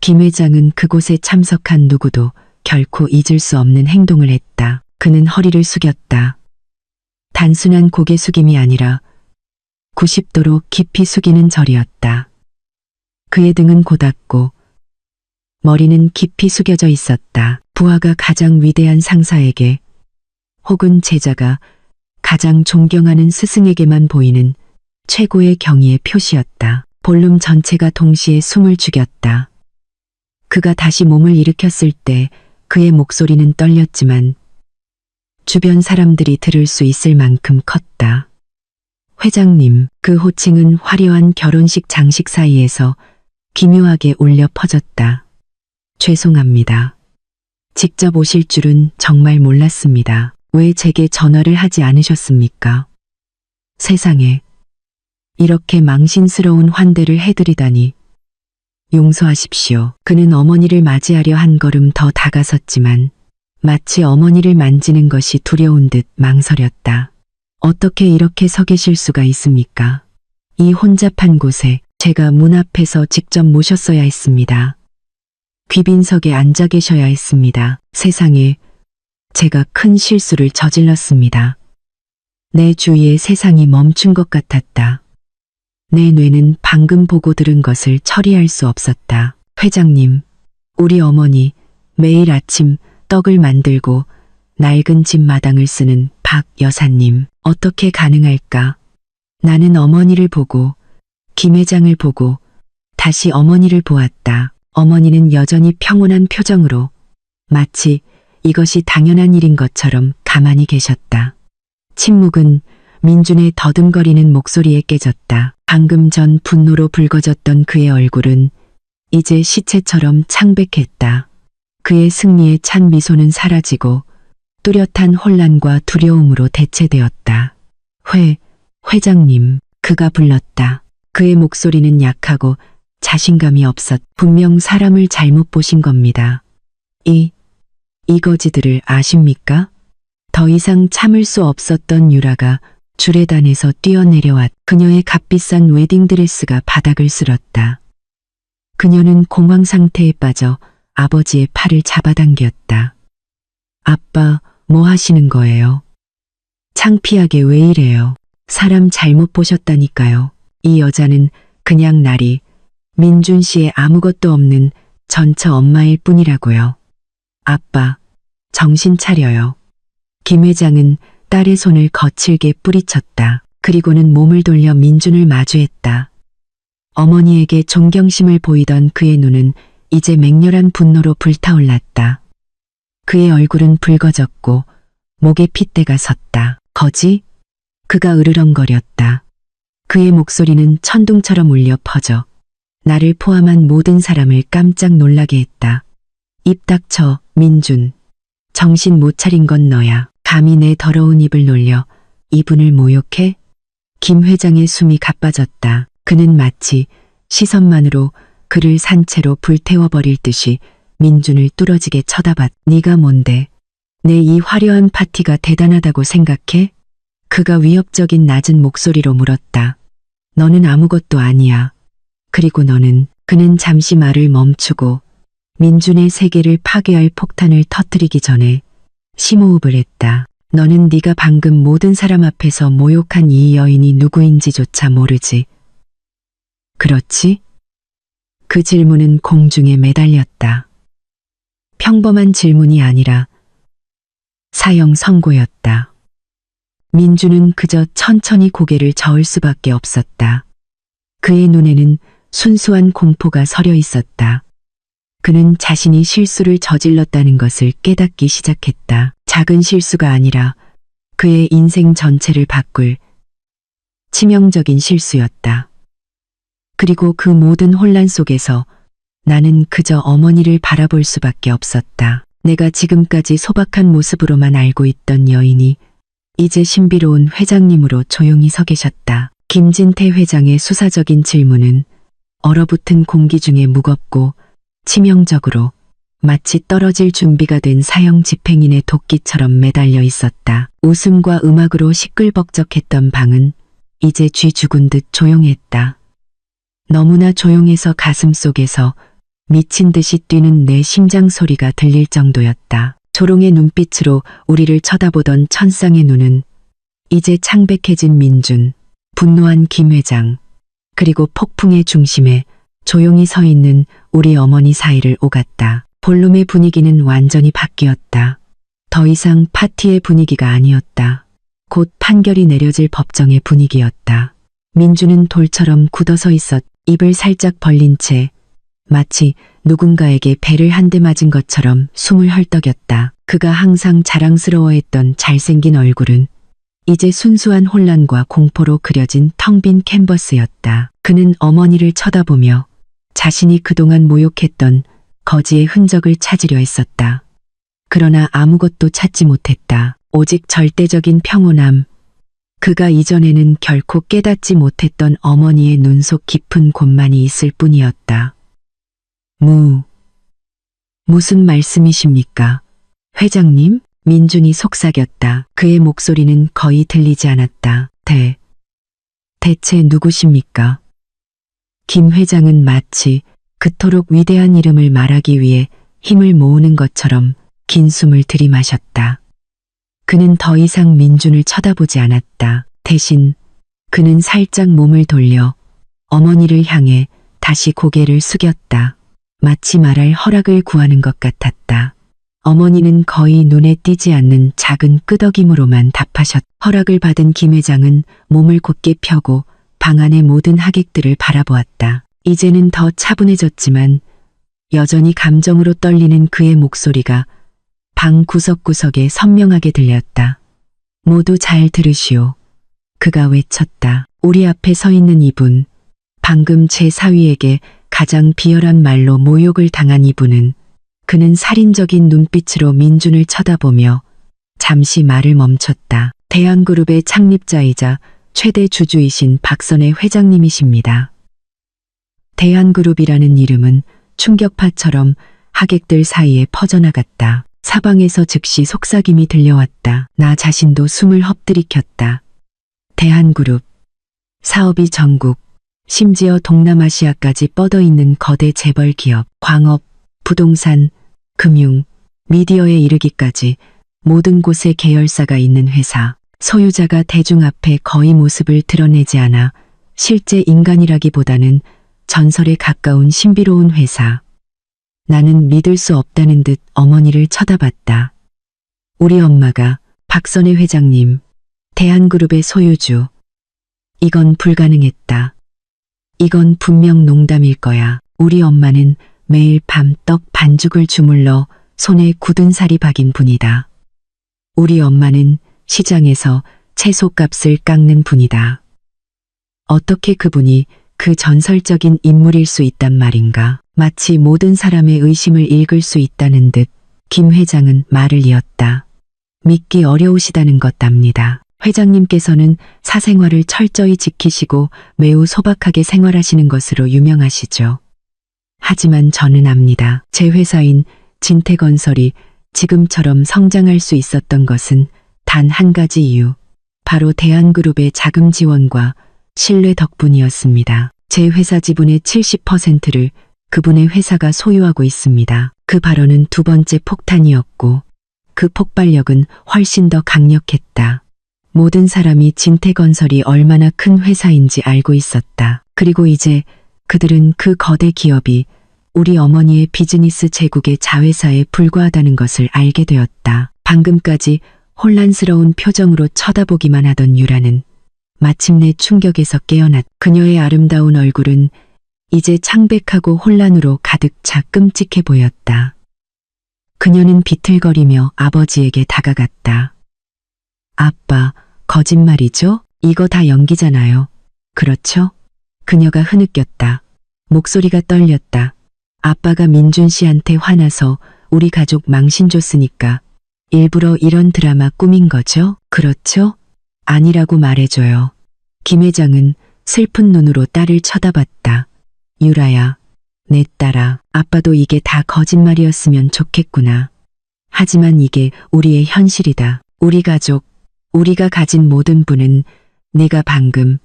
김 회장은 그곳에 참석한 누구도 결코 잊을 수 없는 행동을 했다. 그는 허리를 숙였다. 단순한 고개 숙임이 아니라 90도로 깊이 숙이는 절이었다. 그의 등은 고닫고 머리는 깊이 숙여져 있었다. 부하가 가장 위대한 상사에게 혹은 제자가 가장 존경하는 스승에게만 보이는 최고의 경의의 표시였다. 볼룸 전체가 동시에 숨을 죽였다. 그가 다시 몸을 일으켰을 때 그의 목소리는 떨렸지만 주변 사람들이 들을 수 있을 만큼 컸다. 회장님. 그 호칭은 화려한 결혼식 장식 사이에서 기묘하게 울려 퍼졌다. 죄송합니다. 직접 오실 줄은 정말 몰랐습니다. 왜 제게 전화를 하지 않으셨습니까? 세상에, 이렇게 망신스러운 환대를 해드리다니. 용서하십시오. 그는 어머니를 맞이하려 한 걸음 더 다가섰지만 마치 어머니를 만지는 것이 두려운 듯 망설였다. 어떻게 이렇게 서 계실 수가 있습니까? 이 혼잡한 곳에 제가 문 앞에서 직접 모셨어야 했습니다. 귀빈석에 앉아 계셔야 했습니다. 세상에, 제가 큰 실수를 저질렀습니다. 내 주위에 세상이 멈춘 것 같았다. 내 뇌는 방금 보고 들은 것을 처리할 수 없었다. 회장님, 우리 어머니 매일 아침 떡을 만들고 낡은 집 마당을 쓰는 박 여사님, 어떻게 가능할까? 나는 어머니를 보고 김 회장을 보고 다시 어머니를 보았다. 어머니는 여전히 평온한 표정으로 마치 이것이 당연한 일인 것처럼 가만히 계셨다. 침묵은 민준의 더듬거리는 목소리에 깨졌다. 방금 전 분노로 붉어졌던 그의 얼굴은 이제 시체처럼 창백했다. 그의 승리에 찬 미소는 사라지고 뚜렷한 혼란과 두려움으로 대체되었다. 회장님, 그가 불렀다. 그의 목소리는 약하고 자신감이 없었. 분명 사람을 잘못 보신 겁니다. 이거지들을 아십니까? 더 이상 참을 수 없었던 유라가 주례단에서 뛰어내려왔. 그녀의 값비싼 웨딩드레스가 바닥을 쓸었다. 그녀는 공황 상태에 빠져 아버지의 팔을 잡아당겼다. 아빠, 뭐 하시는 거예요? 창피하게 왜 이래요? 사람 잘못 보셨다니까요. 이 여자는 그냥 나리, 민준 씨의 아무것도 없는 전처 엄마일 뿐이라고요. 아빠, 정신 차려요. 김 회장은 딸의 손을 거칠게 뿌리쳤다. 그리고는 몸을 돌려 민준을 마주했다. 어머니에게 존경심을 보이던 그의 눈은 이제 맹렬한 분노로 불타올랐다. 그의 얼굴은 붉어졌고 목에 핏대가 섰다. 거지? 그가 으르렁거렸다. 그의 목소리는 천둥처럼 울려 퍼져 나를 포함한 모든 사람을 깜짝 놀라게 했다. 입 닥쳐, 민준. 정신 못 차린 건 너야. 감히 내 더러운 입을 놀려 이분을 모욕해? 김 회장의 숨이 가빠졌다. 그는 마치 시선만으로 그를 산채로 불태워버릴 듯이 민준을 뚫어지게 쳐다봤. 네가 뭔데? 내 이 화려한 파티가 대단하다고 생각해? 그가 위협적인 낮은 목소리로 물었다. 너는 아무것도 아니야. 그리고 그는 잠시 말을 멈추고 민준의 세계를 파괴할 폭탄을 터뜨리기 전에 심호흡을 했다. 너는 네가 방금 모든 사람 앞에서 모욕한 이 여인이 누구인지조차 모르지. 그렇지? 그 질문은 공중에 매달렸다. 평범한 질문이 아니라 사형 선고였다. 민주는 그저 천천히 고개를 저을 수밖에 없었다. 그의 눈에는 순수한 공포가 서려 있었다. 그는 자신이 실수를 저질렀다는 것을 깨닫기 시작했다. 작은 실수가 아니라 그의 인생 전체를 바꿀 치명적인 실수였다. 그리고 그 모든 혼란 속에서 나는 그저 어머니를 바라볼 수밖에 없었다. 내가 지금까지 소박한 모습으로만 알고 있던 여인이 이제 신비로운 회장님으로 조용히 서 계셨다. 김진태 회장의 수사적인 질문은 얼어붙은 공기 중에 무겁고 치명적으로 마치 떨어질 준비가 된 사형 집행인의 도끼처럼 매달려 있었다. 웃음과 음악으로 시끌벅적했던 방은 이제 쥐 죽은 듯 조용했다. 너무나 조용해서 가슴 속에서 미친 듯이 뛰는 내 심장 소리가 들릴 정도였다. 조롱의 눈빛으로 우리를 쳐다보던 천쌍의 눈은 이제 창백해진 민준, 분노한 김 회장, 그리고 폭풍의 중심에 조용히 서 있는 우리 어머니 사이를 오갔다. 볼룸의 분위기는 완전히 바뀌었다. 더 이상 파티의 분위기가 아니었다. 곧 판결이 내려질 법정의 분위기였다. 민주는 돌처럼 굳어서 있었. 입을 살짝 벌린 채 마치 누군가에게 배를 한 대 맞은 것처럼 숨을 헐떡였다. 그가 항상 자랑스러워했던 잘생긴 얼굴은 이제 순수한 혼란과 공포로 그려진 텅 빈 캔버스였다. 그는 어머니를 쳐다보며 자신이 그동안 모욕했던 거지의 흔적을 찾으려 했었다. 그러나 아무것도 찾지 못했다. 오직 절대적인 평온함. 그가 이전에는 결코 깨닫지 못했던 어머니의 눈 속 깊은 곳만이 있을 뿐이었다. 무슨 말씀이십니까? 회장님? 민준이 속삭였다. 그의 목소리는 거의 들리지 않았다. 대체 누구십니까? 김 회장은 마치 그토록 위대한 이름을 말하기 위해 힘을 모으는 것처럼 긴 숨을 들이마셨다. 그는 더 이상 민준을 쳐다보지 않았다. 대신 그는 살짝 몸을 돌려 어머니를 향해 다시 고개를 숙였다. 마치 말할 허락을 구하는 것 같았다. 어머니는 거의 눈에 띄지 않는 작은 끄덕임으로만 답하셨다. 허락을 받은 김 회장은 몸을 곧게 펴고 방 안의 모든 하객들을 바라보았다. 이제는 더 차분해졌지만 여전히 감정으로 떨리는 그의 목소리가 방 구석구석에 선명하게 들렸다. 모두 잘 들으시오. 그가 외쳤다. 우리 앞에 서 있는 이분, 방금 제 사위에게 가장 비열한 말로 모욕을 당한 이분은 그는 살인적인 눈빛으로 민준을 쳐다보며 잠시 말을 멈췄다. 대한그룹의 창립자이자 최대 주주이신 박선의 회장님이십니다. 대한그룹이라는 이름은 충격파처럼 하객들 사이에 퍼져나갔다. 사방에서 즉시 속삭임이 들려왔다. 나 자신도 숨을 헛들이켰다. 대한그룹. 사업이 전국, 심지어 동남아시아까지 뻗어있는 거대 재벌 기업, 광업, 부동산, 금융, 미디어에 이르기까지 모든 곳에 계열사가 있는 회사. 소유자가 대중 앞에 거의 모습을 드러내지 않아 실제 인간이라기보다는 전설에 가까운 신비로운 회사. 나는 믿을 수 없다는 듯 어머니를 쳐다봤다. 우리 엄마가 박선의 회장님, 대한그룹의 소유주. 이건 불가능했다. 이건 분명 농담일 거야. 우리 엄마는 매일 밤 떡 반죽을 주물러 손에 굳은 살이 박인 분이다. 우리 엄마는 시장에서 채소값을 깎는 분이다. 어떻게 그분이 그 전설적인 인물일 수 있단 말인가? 마치 모든 사람의 의심을 읽을 수 있다는 듯 김 회장은 말을 이었다. 믿기 어려우시다는 것 압니다. 회장님께서는 사생활을 철저히 지키시고 매우 소박하게 생활하시는 것으로 유명하시죠. 하지만 저는 압니다. 제 회사인 진태건설이 지금처럼 성장할 수 있었던 것은 단 한 가지 이유. 바로 대한그룹의 자금 지원과 신뢰 덕분이었습니다. 제 회사 지분의 70%를 그분의 회사가 소유하고 있습니다. 그 발언은 두 번째 폭탄이었고 그 폭발력은 훨씬 더 강력했다. 모든 사람이 진태건설이 얼마나 큰 회사인지 알고 있었다. 그리고 이제 그들은 그 거대 기업이 우리 어머니의 비즈니스 제국의 자회사에 불과하다는 것을 알게 되었다. 방금까지 혼란스러운 표정으로 쳐다보기만 하던 유라는 마침내 충격에서 깨어났. 그녀의 아름다운 얼굴은 이제 창백하고 혼란으로 가득 차 끔찍해 보였다. 그녀는 비틀거리며 아버지에게 다가갔다. 아빠, 거짓말이죠? 이거 다 연기잖아요. 그렇죠? 그녀가 흐느꼈다. 목소리가 떨렸다. 아빠가 민준 씨한테 화나서 우리 가족 망신 줬으니까 일부러 이런 드라마 꾸민 거죠? 그렇죠? 아니라고 말해줘요. 김 회장은 슬픈 눈으로 딸을 쳐다봤다. 유라야, 내 딸아, 아빠도 이게 다 거짓말이었으면 좋겠구나. 하지만 이게 우리의 현실이다. 우리 가족, 우리가 가진 모든 부는 내가 방금,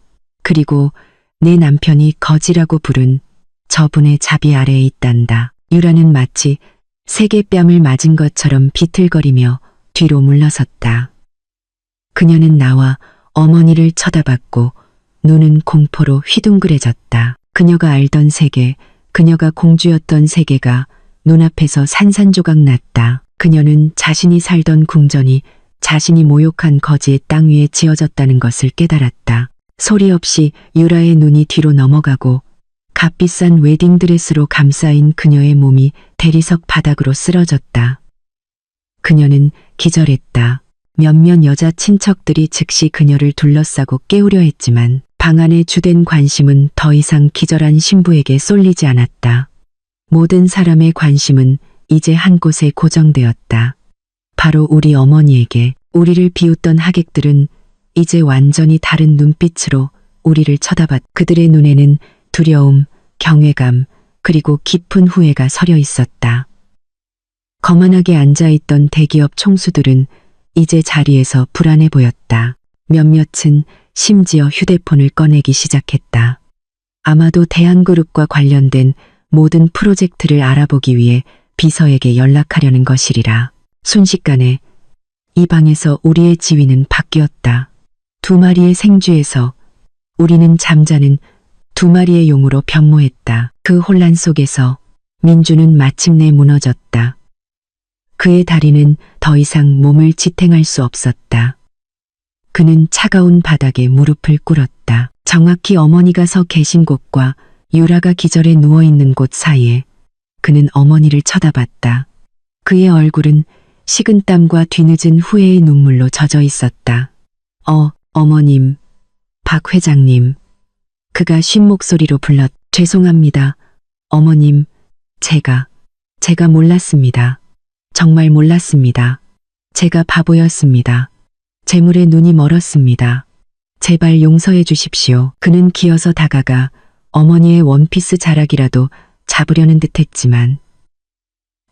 그리고 내 남편이 거지라고 부른 저분의 자비 아래에 있단다. 유라는 마치 세게 뺨을 맞은 것처럼 비틀거리며 뒤로 물러섰다. 그녀는 나와 어머니를 쳐다봤고 눈은 공포로 휘둥그레졌다. 그녀가 알던 세계, 그녀가 공주였던 세계가 눈앞에서 산산조각 났다. 그녀는 자신이 살던 궁전이 자신이 모욕한 거지의 땅 위에 지어졌다는 것을 깨달았다. 소리 없이 유라의 눈이 뒤로 넘어가고 값비싼 웨딩드레스로 감싸인 그녀의 몸이 대리석 바닥으로 쓰러졌다. 그녀는 기절했다. 몇몇 여자 친척들이 즉시 그녀를 둘러싸고 깨우려 했지만 방 안의 주된 관심은 더 이상 기절한 신부에게 쏠리지 않았다. 모든 사람의 관심은 이제 한 곳에 고정되었다. 바로 우리 어머니에게. 우리를 비웃던 하객들은 이제 완전히 다른 눈빛으로 우리를 쳐다봤. 그들의 눈에는 두려움, 경외감, 그리고 깊은 후회가 서려 있었다. 거만하게 앉아있던 대기업 총수들은 이제 자리에서 불안해 보였다. 몇몇은 심지어 휴대폰을 꺼내기 시작했다. 아마도 대한그룹과 관련된 모든 프로젝트를 알아보기 위해 비서에게 연락하려는 것이리라. 순식간에 이 방에서 우리의 지위는 바뀌었다. 두 마리의 생쥐에서 우리는 잠자는 두 마리의 용으로 변모했다. 그 혼란 속에서 민주는 마침내 무너졌다. 그의 다리는 더 이상 몸을 지탱할 수 없었다. 그는 차가운 바닥에 무릎을 꿇었다. 정확히 어머니가 서 계신 곳과 유라가 기절해 누워있는 곳 사이에 그는 어머니를 쳐다봤다. 그의 얼굴은 식은땀과 뒤늦은 후회의 눈물로 젖어 있었다. 어머님, 박 회장님. 그가 쉰 목소리로 불렀. 죄송합니다. 어머님, 제가 몰랐습니다. 정말 몰랐습니다. 제가 바보였습니다. 재물에 눈이 멀었습니다. 제발 용서해 주십시오. 그는 기어서 다가가 어머니의 원피스 자락이라도 잡으려는 듯했지만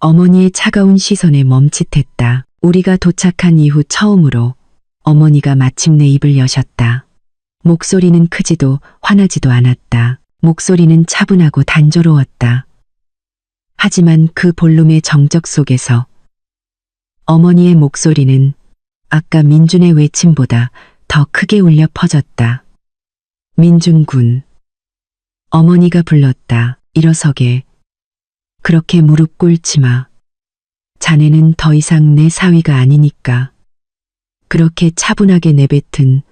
어머니의 차가운 시선에 멈칫했다. 우리가 도착한 이후 처음으로 어머니가 마침내 입을 여셨다. 목소리는 크지도 화나지도 않았다. 목소리는 차분하고 단조로웠다. 하지만 그 볼륨의 정적 속에서 어머니의 목소리는 아까 민준의 외침보다 더 크게 울려 퍼졌다. 민준 군. 어머니가 불렀다. 일어서게. 그렇게 무릎 꿇지 마. 자네는 더 이상 내 사위가 아니니까. 그렇게 차분하게 내뱉은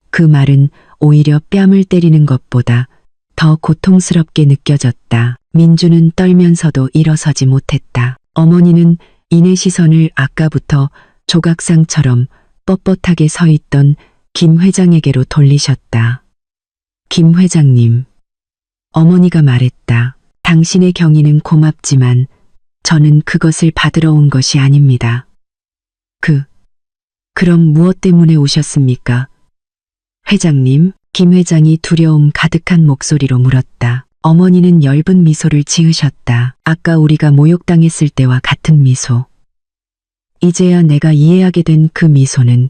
그 말은 오히려 뺨을 때리는 것보다 더 고통스럽게 느껴졌다. 민주는 떨면서도 일어서지 못했다. 어머니는 이내 시선을 아까부터 조각상처럼 뻣뻣하게 서 있던 김 회장에게로 돌리셨다. 김 회장님. 어머니가 말했다. 당신의 경의는 고맙지만 저는 그것을 받으러 온 것이 아닙니다. 그럼 무엇 때문에 오셨습니까? 회장님, 김 회장이 두려움 가득한 목소리로 물었다. 어머니는 엷은 미소를 지으셨다. 아까 우리가 모욕당했을 때와 같은 미소. 이제야 내가 이해하게 된 그 미소는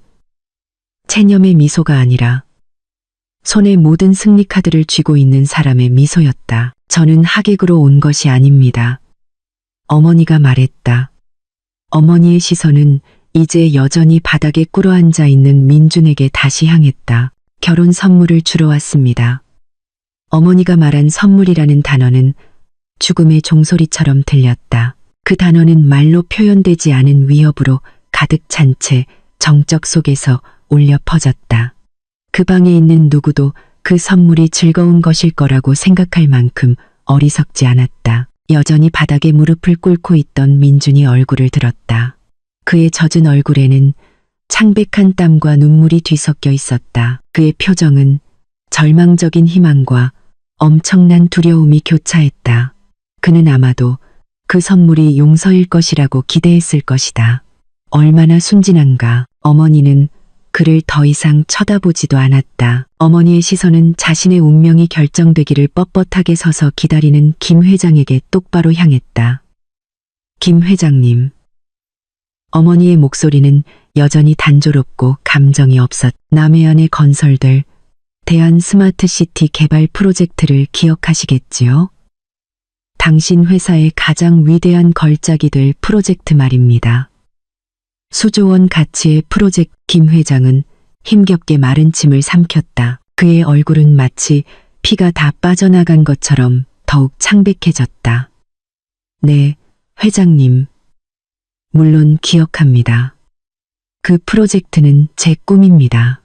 체념의 미소가 아니라 손에 모든 승리 카드를 쥐고 있는 사람의 미소였다. 저는 하객으로 온 것이 아닙니다. 어머니가 말했다. 어머니의 시선은 이제 여전히 바닥에 꿇어앉아 있는 민준에게 다시 향했다. 결혼 선물을 주러 왔습니다. 어머니가 말한 선물이라는 단어는 죽음의 종소리처럼 들렸다. 그 단어는 말로 표현되지 않은 위협으로 가득 찬 채 정적 속에서 울려 퍼졌다. 그 방에 있는 누구도 그 선물이 즐거운 것일 거라고 생각할 만큼 어리석지 않았다. 여전히 바닥에 무릎을 꿇고 있던 민준이 얼굴을 들었다. 그의 젖은 얼굴에는 창백한 땀과 눈물이 뒤섞여 있었다. 그의 표정은 절망적인 희망과 엄청난 두려움이 교차했다. 그는 아마도 그 선물이 용서일 것이라고 기대했을 것이다. 얼마나 순진한가. 어머니는 그를 더 이상 쳐다보지도 않았다. 어머니의 시선은 자신의 운명이 결정되기를 뻣뻣하게 서서 기다리는 김 회장에게 똑바로 향했다. 김 회장님. 어머니의 목소리는 여전히 단조롭고 감정이 없었. 남해안에 건설될 대한 스마트시티 개발 프로젝트를 기억하시겠지요? 당신 회사의 가장 위대한 걸작이 될 프로젝트 말입니다. 수조원 가치의 프로젝트. 김 회장은 힘겹게 마른 침을 삼켰다. 그의 얼굴은 마치 피가 다 빠져나간 것처럼 더욱 창백해졌다. 네, 회장님. 물론 기억합니다. 그 프로젝트는 제 꿈입니다.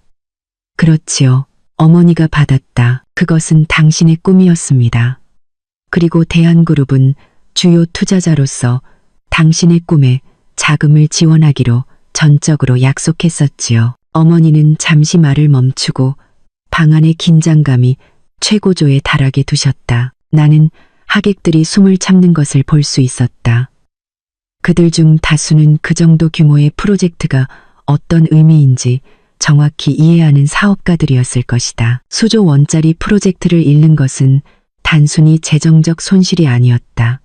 그렇지요. 어머니가 받았다. 그것은 당신의 꿈이었습니다. 그리고 대한그룹은 주요 투자자로서 당신의 꿈에 자금을 지원하기로 전적으로 약속했었지요. 어머니는 잠시 말을 멈추고 방 안의 긴장감이 최고조에 달하게 두셨다. 나는 하객들이 숨을 참는 것을 볼 수 있었다. 그들 중 다수는 그 정도 규모의 프로젝트가 어떤 의미인지 정확히 이해하는 사업가들이었을 것이다. 수조 원짜리 프로젝트를 잃는 것은 단순히 재정적 손실이 아니었다.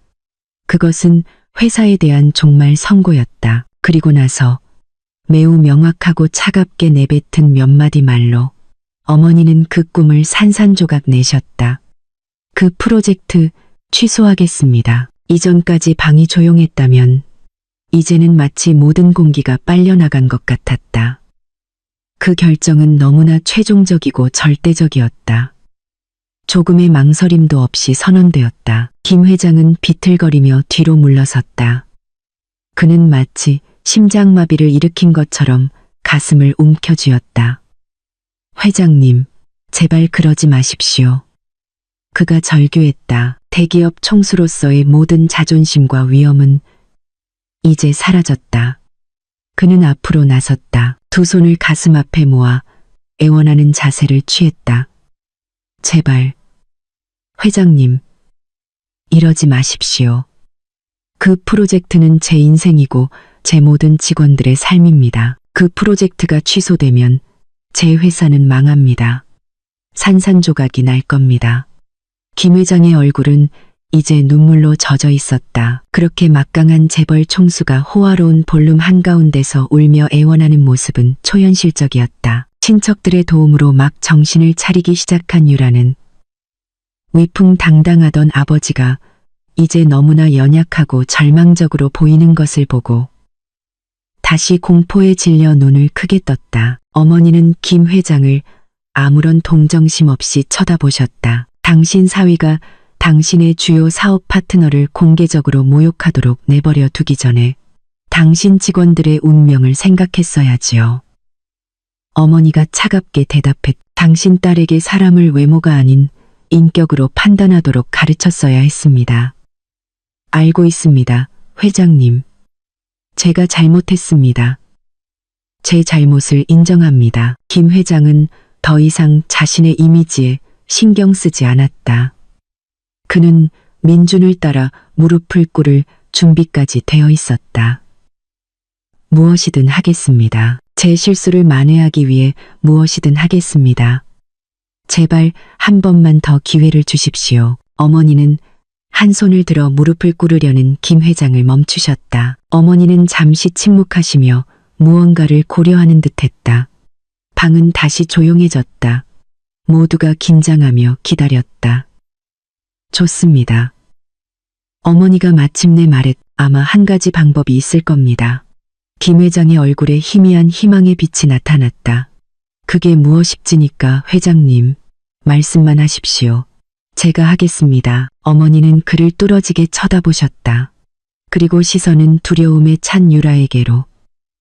그것은 회사에 대한 종말 선고였다. 그리고 나서 매우 명확하고 차갑게 내뱉은 몇 마디 말로 어머니는 그 꿈을 산산조각 내셨다. 그 프로젝트 취소하겠습니다. 이전까지 방이 조용했다면 이제는 마치 모든 공기가 빨려나간 것 같았다. 그 결정은 너무나 최종적이고 절대적이었다. 조금의 망설임도 없이 선언되었다. 김 회장은 비틀거리며 뒤로 물러섰다. 그는 마치 심장마비를 일으킨 것처럼 가슴을 움켜쥐었다. 회장님, 제발 그러지 마십시오. 그가 절규했다. 대기업 총수로서의 모든 자존심과 위엄은 이제 사라졌다. 그는 앞으로 나섰다. 두 손을 가슴 앞에 모아 애원하는 자세를 취했다. 제발, 회장님, 이러지 마십시오. 그 프로젝트는 제 인생이고 제 모든 직원들의 삶입니다. 그 프로젝트가 취소되면 제 회사는 망합니다. 산산조각이 날 겁니다. 김 회장의 얼굴은 이제 눈물로 젖어 있었다. 그렇게 막강한 재벌 총수가 호화로운 볼룸 한가운데서 울며 애원하는 모습은 초현실적이었다. 친척들의 도움으로 막 정신을 차리기 시작한 유라는 위풍당당하던 아버지가 이제 너무나 연약하고 절망적으로 보이는 것을 보고 다시 공포에 질려 눈을 크게 떴다. 어머니는 김 회장을 아무런 동정심 없이 쳐다보셨다. 당신 사위가 당신의 주요 사업 파트너를 공개적으로 모욕하도록 내버려 두기 전에 당신 직원들의 운명을 생각했어야지요. 어머니가 차갑게 대답했다. 당신 딸에게 사람을 외모가 아닌 인격으로 판단하도록 가르쳤어야 했습니다. 알고 있습니다, 회장님. 제가 잘못했습니다. 제 잘못을 인정합니다. 김 회장은 더 이상 자신의 이미지에 신경 쓰지 않았다. 그는 민준을 따라 무릎을 꿇을 준비까지 되어 있었다. 무엇이든 하겠습니다. 제 실수를 만회하기 위해 무엇이든 하겠습니다. 제발 한 번만 더 기회를 주십시오. 어머니는 한 손을 들어 무릎을 꿇으려는 김 회장을 멈추셨다. 어머니는 잠시 침묵하시며 무언가를 고려하는 듯했다. 방은 다시 조용해졌다. 모두가 긴장하며 기다렸다. 좋습니다. 어머니가 마침내 말했. 아마 한 가지 방법이 있을 겁니다. 김 회장의 얼굴에 희미한 희망의 빛이 나타났다. 그게 무엇입니까, 회장님? 말씀만 하십시오. 제가 하겠습니다. 어머니는 그를 뚫어지게 쳐다보셨다. 그리고 시선은 두려움에 찬 유라에게로,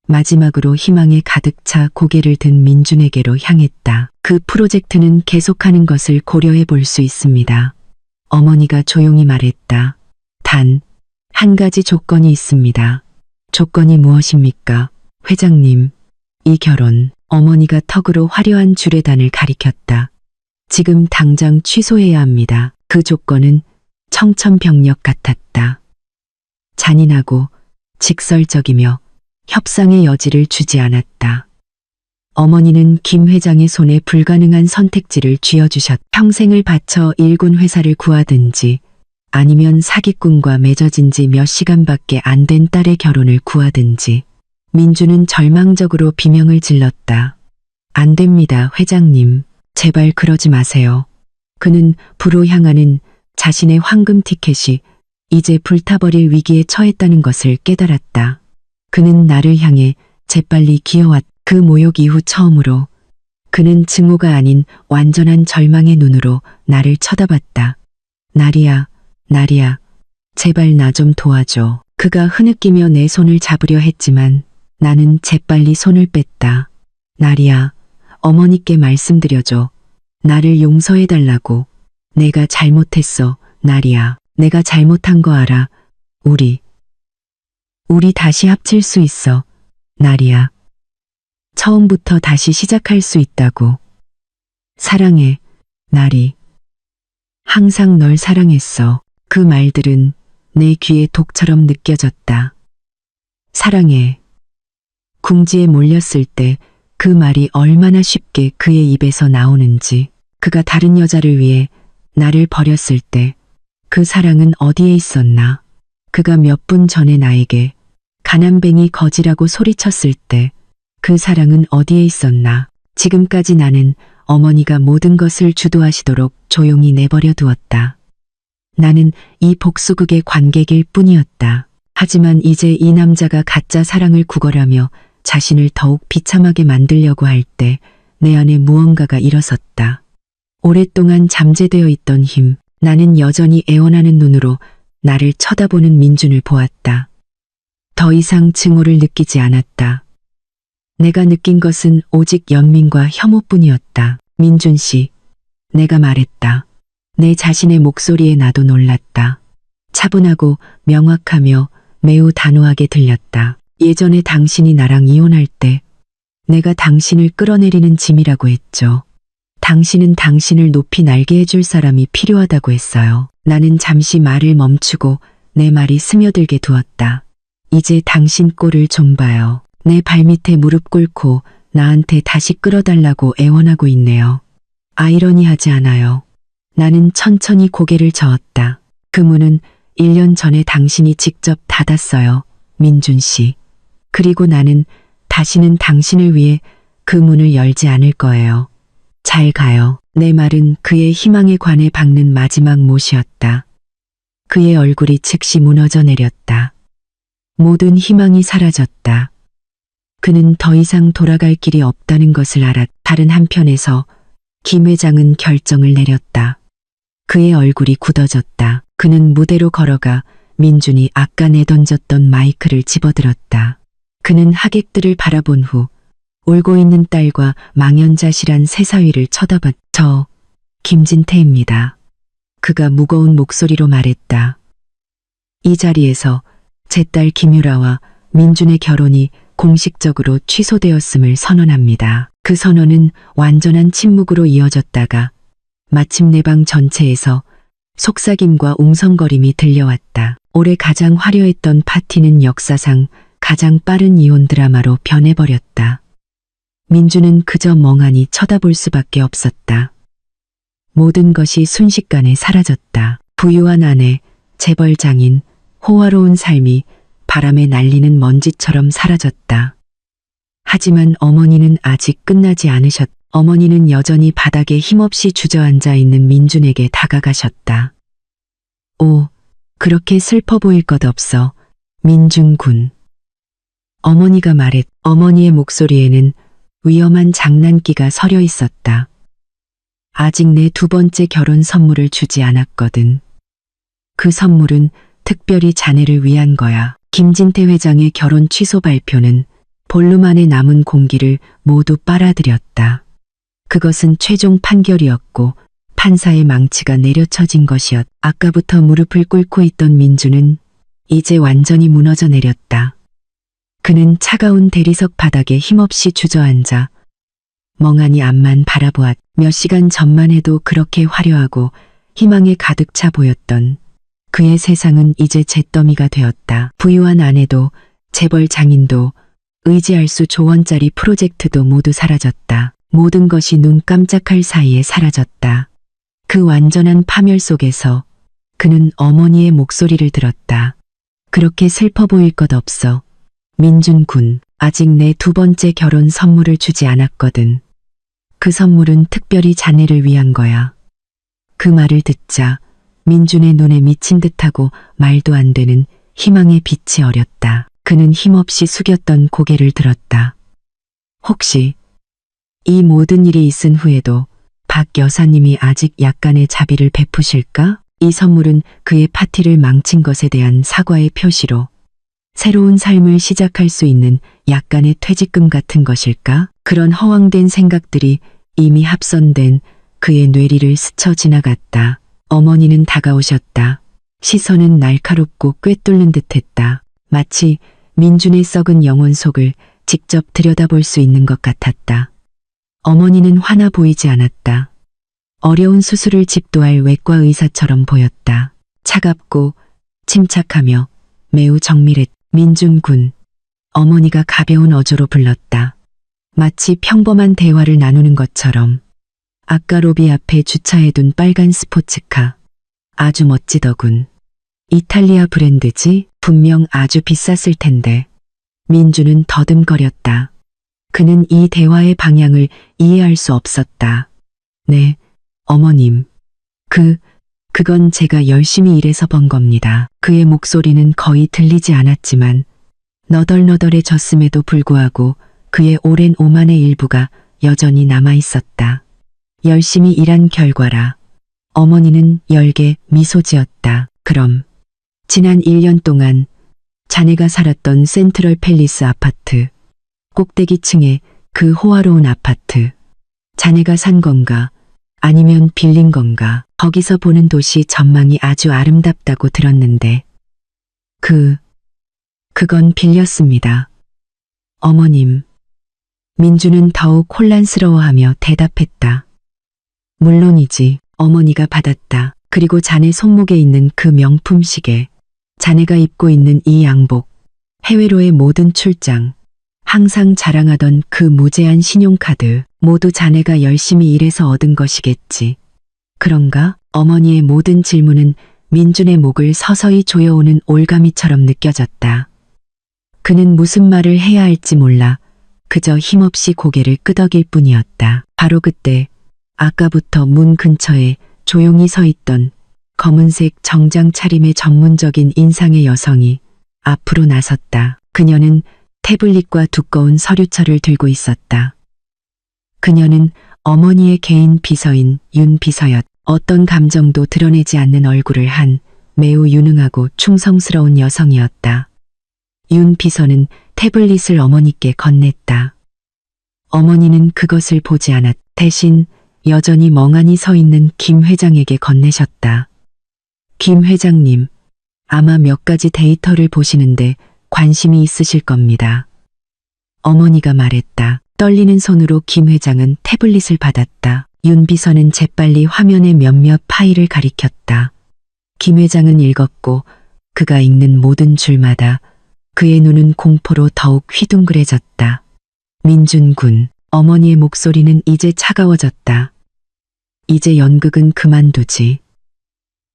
마지막으로 희망에 가득 차 고개를 든 민준에게로 향했다. 그 프로젝트는 계속하는 것을 고려해 볼 수 있습니다. 어머니가 조용히 말했다. 단, 한 가지 조건이 있습니다. 조건이 무엇입니까, 회장님? 이 결혼. 어머니가 턱으로 화려한 주례단을 가리켰다. 지금 당장 취소해야 합니다. 그 조건은 청천벽력 같았다. 잔인하고 직설적이며 협상의 여지를 주지 않았다. 어머니는 김 회장의 손에 불가능한 선택지를 쥐어주셨다. 평생을 바쳐 일군 회사를 구하든지 아니면 사기꾼과 맺어진 지 몇 시간밖에 안 된 딸의 결혼을 구하든지. 민주는 절망적으로 비명을 질렀다. 안 됩니다, 회장님. 제발 그러지 마세요. 그는 부로 향하는 자신의 황금 티켓이 이제 불타버릴 위기에 처했다는 것을 깨달았다. 그는 나를 향해 재빨리 기어왔다. 그 모욕 이후 처음으로 그는 증오가 아닌 완전한 절망의 눈으로 나를 쳐다봤다. 나리야, 나리야, 제발 나 좀 도와줘. 그가 흐느끼며 내 손을 잡으려 했지만 나는 재빨리 손을 뺐다. 나리야, 어머니께 말씀드려줘. 나를 용서해달라고. 내가 잘못했어, 나리야. 내가 잘못한 거 알아. 우리 다시 합칠 수 있어, 나리야. 처음부터 다시 시작할 수 있다고. 사랑해, 나리. 항상 널 사랑했어. 그 말들은 내 귀에 독처럼 느껴졌다. 사랑해. 궁지에 몰렸을 때 그 말이 얼마나 쉽게 그의 입에서 나오는지, 그가 다른 여자를 위해 나를 버렸을 때 그 사랑은 어디에 있었나? 그가 몇 분 전에 나에게 가난뱅이 거지라고 소리쳤을 때 그 사랑은 어디에 있었나? 지금까지 나는 어머니가 모든 것을 주도하시도록 조용히 내버려 두었다. 나는 이 복수극의 관객일 뿐이었다. 하지만 이제 이 남자가 가짜 사랑을 구걸하며 자신을 더욱 비참하게 만들려고 할 때 내 안에 무언가가 일어섰다. 오랫동안 잠재되어 있던 힘. 나는 여전히 애원하는 눈으로 나를 쳐다보는 민준을 보았다. 더 이상 증오를 느끼지 않았다. 내가 느낀 것은 오직 연민과 혐오뿐이었다. 민준 씨, 내가 말했다. 내 자신의 목소리에 나도 놀랐다. 차분하고 명확하며 매우 단호하게 들렸다. 예전에 당신이 나랑 이혼할 때 내가 당신을 끌어내리는 짐이라고 했죠. 당신은 당신을 높이 날게 해줄 사람이 필요하다고 했어요. 나는 잠시 말을 멈추고 내 말이 스며들게 두었다. 이제 당신 꼴을 좀 봐요. 내 발밑에 무릎 꿇고 나한테 다시 끌어달라고 애원하고 있네요. 아이러니하지 않아요. 나는 천천히 고개를 저었다. 그 문은 1년 전에 당신이 직접 닫았어요, 민준 씨. 그리고 나는 다시는 당신을 위해 그 문을 열지 않을 거예요. 잘 가요. 내 말은 그의 희망에 관해 박는 마지막 못이었다. 그의 얼굴이 즉시 무너져 내렸다. 모든 희망이 사라졌다. 그는 더 이상 돌아갈 길이 없다는 것을 알았다. 다른 한편에서 김 회장은 결정을 내렸다. 그의 얼굴이 굳어졌다. 그는 무대로 걸어가 민준이 아까 내던졌던 마이크를 집어들었다. 그는 하객들을 바라본 후 울고 있는 딸과 망연자실한 새사위를 쳐다봤다. 저 김진태입니다. 그가 무거운 목소리로 말했다. 이 자리에서 제 딸 김유라와 민준의 결혼이 공식적으로 취소되었음을 선언합니다. 그 선언은 완전한 침묵으로 이어졌다가 마침내 방 전체에서 속삭임과 웅성거림이 들려왔다. 올해 가장 화려했던 파티는 역사상 가장 빠른 이혼 드라마로 변해버렸다. 민주는 그저 멍하니 쳐다볼 수밖에 없었다. 모든 것이 순식간에 사라졌다. 부유한 아내, 재벌 장인, 호화로운 삶이 바람에 날리는 먼지처럼 사라졌다. 하지만 어머니는 아직 끝나지 않으셨다. 어머니는 여전히 바닥에 힘없이 주저앉아 있는 민준에게 다가가셨다. 오, 그렇게 슬퍼 보일 것 없어, 민준 군. 어머니가 말했. 어머니의 목소리에는 위험한 장난기가 서려 있었다. 아직 내 두 번째 결혼 선물을 주지 않았거든. 그 선물은 특별히 자네를 위한 거야. 김진태 회장의 결혼 취소 발표는 볼륨 안에 남은 공기를 모두 빨아들였다. 그것은 최종 판결이었고 판사의 망치가 내려쳐진 것이었다. 아까부터 무릎을 꿇고 있던 민주는 이제 완전히 무너져 내렸다. 그는 차가운 대리석 바닥에 힘없이 주저앉아 멍하니 앞만 바라보았다. 몇 시간 전만 해도 그렇게 화려하고 희망에 가득 차 보였던 그의 세상은 이제 잿더미가 되었다. 부유한 아내도 재벌 장인도 의지할 수 조원짜리 프로젝트도 모두 사라졌다. 모든 것이 눈 깜짝할 사이에 사라졌다. 그 완전한 파멸 속에서 그는 어머니의 목소리를 들었다. 그렇게 슬퍼 보일 것 없어. 민준 군, 아직 내 두 번째 결혼 선물을 주지 않았거든. 그 선물은 특별히 자네를 위한 거야. 그 말을 듣자 민준의 눈에 미친 듯하고 말도 안 되는 희망의 빛이 어렸다. 그는 힘없이 숙였던 고개를 들었다. 혹시 이 모든 일이 있은 후에도 박 여사님이 아직 약간의 자비를 베푸실까? 이 선물은 그의 파티를 망친 것에 대한 사과의 표시로 새로운 삶을 시작할 수 있는 약간의 퇴직금 같은 것일까? 그런 허황된 생각들이 이미 합선된 그의 뇌리를 스쳐 지나갔다. 어머니는 다가오셨다. 시선은 날카롭고 꿰뚫는 듯했다. 마치 민준의 썩은 영혼 속을 직접 들여다볼 수 있는 것 같았다. 어머니는 화나 보이지 않았다. 어려운 수술을 집도할 외과 의사처럼 보였다. 차갑고 침착하며 매우 정밀했다. 민준 군. 어머니가 가벼운 어조로 불렀다. 마치 평범한 대화를 나누는 것처럼. 아까 로비 앞에 주차해둔 빨간 스포츠카. 아주 멋지더군. 이탈리아 브랜드지? 분명 아주 비쌌을 텐데. 민주는 더듬거렸다. 그는 이 대화의 방향을 이해할 수 없었다. 네, 어머님. 그건 제가 열심히 일해서 번 겁니다. 그의 목소리는 거의 들리지 않았지만 너덜너덜해졌음에도 불구하고 그의 오랜 오만의 일부가 여전히 남아있었다. 열심히 일한 결과라. 어머니는 열게 미소 지었다. 그럼 지난 1년 동안 자네가 살았던 센트럴 팰리스 아파트, 꼭대기층의 그 호화로운 아파트, 자네가 산 건가 아니면 빌린 건가? 거기서 보는 도시 전망이 아주 아름답다고 들었는데 그건 빌렸습니다. 어머님. 민주는 더욱 혼란스러워하며 대답했다. 물론이지. 어머니가 받았다. 그리고 자네 손목에 있는 그 명품 시계, 자네가 입고 있는 이 양복, 해외로의 모든 출장, 항상 자랑하던 그 무제한 신용카드, 모두 자네가 열심히 일해서 얻은 것이겠지. 그런가? 어머니의 모든 질문은 민준의 목을 서서히 조여오는 올가미처럼 느껴졌다. 그는 무슨 말을 해야 할지 몰라 그저 힘없이 고개를 끄덕일 뿐이었다. 바로 그때 아까부터 문 근처에 조용히 서 있던 검은색 정장 차림의 전문적인 인상의 여성이 앞으로 나섰다. 그녀는 태블릿과 두꺼운 서류철을 들고 있었다. 그녀는 어머니의 개인 비서인 윤 비서였다. 어떤 감정도 드러내지 않는 얼굴을 한 매우 유능하고 충성스러운 여성이었다. 윤 비서는 태블릿을 어머니께 건넸다. 어머니는 그것을 보지 않았다. 대신 여전히 멍하니 서 있는 김 회장에게 건네셨다. 김 회장님, 아마 몇 가지 데이터를 보시는데 관심이 있으실 겁니다. 어머니가 말했다. 떨리는 손으로 김 회장은 태블릿을 받았다. 윤 비서는 재빨리 화면의 몇몇 파일을 가리켰다. 김 회장은 읽었고 그가 읽는 모든 줄마다 그의 눈은 공포로 더욱 휘둥그레졌다. 민준군, 어머니의 목소리는 이제 차가워졌다. 이제 연극은 그만두지.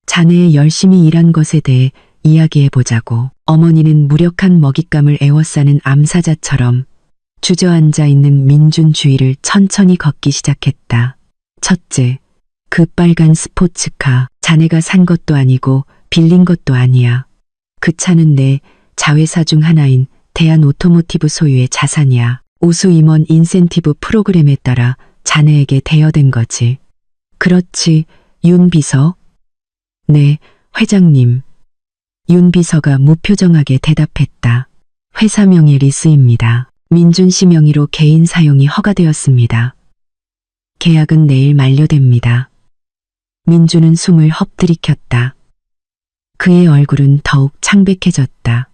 자네의 열심히 일한 것에 대해 이야기해보자고. 어머니는 무력한 먹잇감을 애워싸는 암사자처럼 주저앉아 있는 민준 주위를 천천히 걷기 시작했다. 첫째, 그 빨간 스포츠카, 자네가 산 것도 아니고 빌린 것도 아니야. 그 차는 내 자회사 중 하나인 대한 오토모티브 소유의 자산이야. 우수 임원 인센티브 프로그램에 따라 자네에게 대여된 거지. 그렇지, 윤 비서? 네, 회장님. 윤 비서가 무표정하게 대답했다. 회사명의 리스입니다. 민준 씨 명의로 개인 사용이 허가되었습니다. 계약은 내일 만료됩니다. 민준은 숨을 헛들이켰다. 그의 얼굴은 더욱 창백해졌다.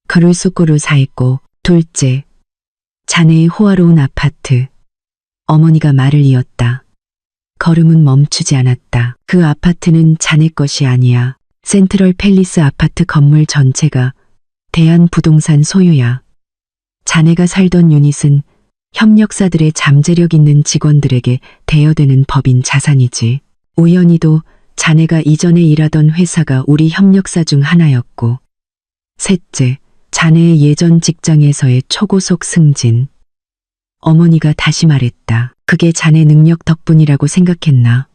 걸을 쑥고루 사했고, 둘째, 자네의 호화로운 아파트. 어머니가 말을 이었다. 걸음은 멈추지 않았다. 그 아파트는 자네 것이 아니야. 센트럴 팰리스 아파트 건물 전체가 대한부동산 소유야. 자네가 살던 유닛은 협력사들의 잠재력 있는 직원들에게 대여되는 법인 자산이지. 우연히도 자네가 이전에 일하던 회사가 우리 협력사 중 하나였고. 셋째, 자네의 예전 직장에서의 초고속 승진. 어머니가 다시 말했다. 그게 자네 능력 덕분이라고 생각했나?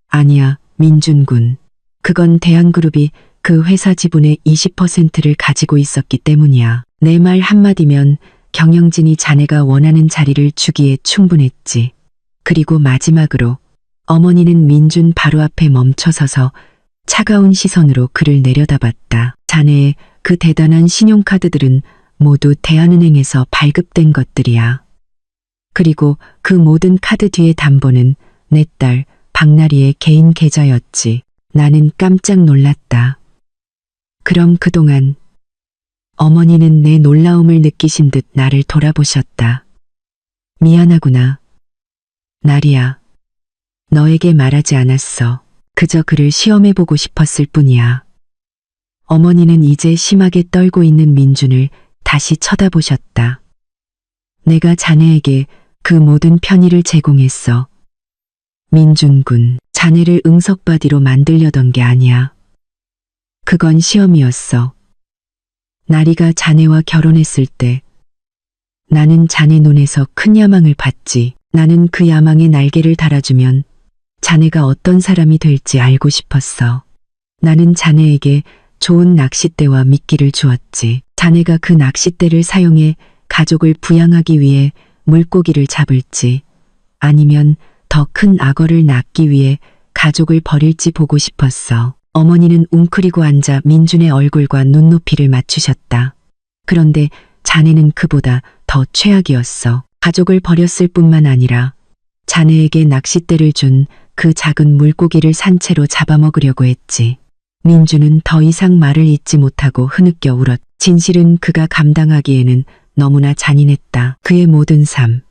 아니야, 민준군. 그건 대한그룹이 그 회사 지분의 20%를 가지고 있었기 때문이야. 내 말 한마디면 경영진이 자네가 원하는 자리를 주기에 충분했지. 그리고 마지막으로 어머니는 민준 바로 앞에 멈춰서서 차가운 시선으로 그를 내려다봤다. 자네의 그 대단한 신용카드들은 모두 대한은행에서 발급된 것들이야. 그리고 그 모든 카드 뒤의 담보는 내 딸 박나리의 개인 계좌였지. 나는 깜짝 놀랐다. 그럼 그동안 어머니는 내 놀라움을 느끼신 듯 나를 돌아보셨다. 미안하구나. 나리야. 너에게 말하지 않았어. 그저 그를 시험해보고 싶었을 뿐이야. 어머니는 이제 심하게 떨고 있는 민준을 다시 쳐다보셨다. 내가 자네에게 그 모든 편의를 제공했어. 민준군, 자네를 응석바디로 만들려던 게 아니야. 그건 시험이었어. 나리가 자네와 결혼했을 때 나는 자네 눈에서 큰 야망을 봤지. 나는 그 야망에 날개를 달아주면 자네가 어떤 사람이 될지 알고 싶었어. 나는 자네에게 좋은 낚싯대와 미끼를 주었지. 자네가 그 낚싯대를 사용해 가족을 부양하기 위해 물고기를 잡을지 아니면 더 큰 악어를 낳기 위해 가족을 버릴지 보고 싶었어. 어머니는 웅크리고 앉아 민준의 얼굴과 눈높이를 맞추셨다. 그런데 자네는 그보다 더 최악이었어. 가족을 버렸을 뿐만 아니라 자네에게 낚싯대를 준 그 작은 물고기를 산채로 잡아먹으려고 했지. 민준은 더 이상 말을 잇지 못하고 흐느껴 울었. 진실은 그가 감당하기에는 너무나 잔인했다. 그의 모든 삶,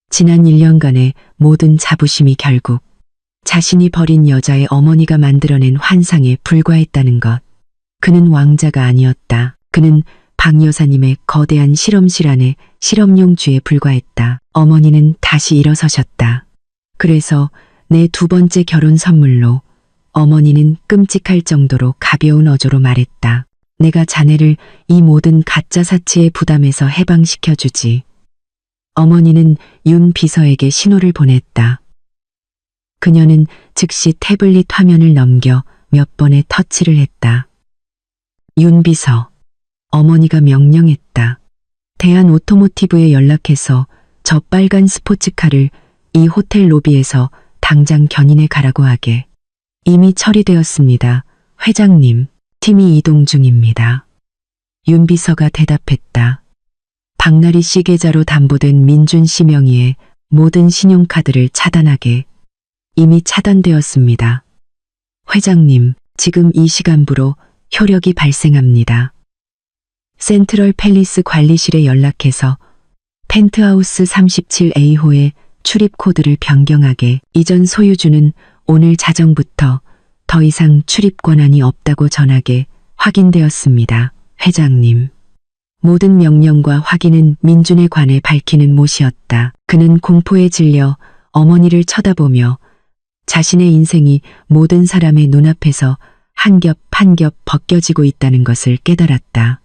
지난 1년간의 모든 자부심이 결국 자신이 버린 여자의 어머니가 만들어낸 환상에 불과했다는 것. 그는 왕자가 아니었다. 그는 박 여사님의 거대한 실험실 안의 실험용 쥐에 불과했다. 어머니는 다시 일어서셨다. 그래서 내 두 번째 결혼 선물로 어머니는 끔찍할 정도로 가벼운 어조로 말했다. 내가 자네를 이 모든 가짜 사치의 부담에서 해방시켜주지. 어머니는 윤 비서에게 신호를 보냈다. 그녀는 즉시 태블릿 화면을 넘겨 몇 번의 터치를 했다. 윤 비서, 어머니가 명령했다. 대한 오토모티브에 연락해서 저 빨간 스포츠카를 이 호텔 로비에서 당장 견인해 가라고 하게. 이미 처리되었습니다. 회장님, 팀이 이동 중입니다. 윤 비서가 대답했다. 박나리 씨 계좌로 담보된 민준 씨 명의의 모든 신용카드를 차단하게. 이미 차단되었습니다. 회장님, 지금 이 시간부로 효력이 발생합니다. 센트럴 팰리스 관리실에 연락해서 펜트하우스 37A호의 출입 코드를 변경하게. 이전 소유주는 오늘 자정부터 더 이상 출입 권한이 없다고 전하게. 확인되었습니다. 회장님. 모든 명령과 확인은 민준에 관해 밝히는 못이었다. 그는 공포에 질려 어머니를 쳐다보며 자신의 인생이 모든 사람의 눈앞에서 한 겹 한 겹 벗겨지고 있다는 것을 깨달았다.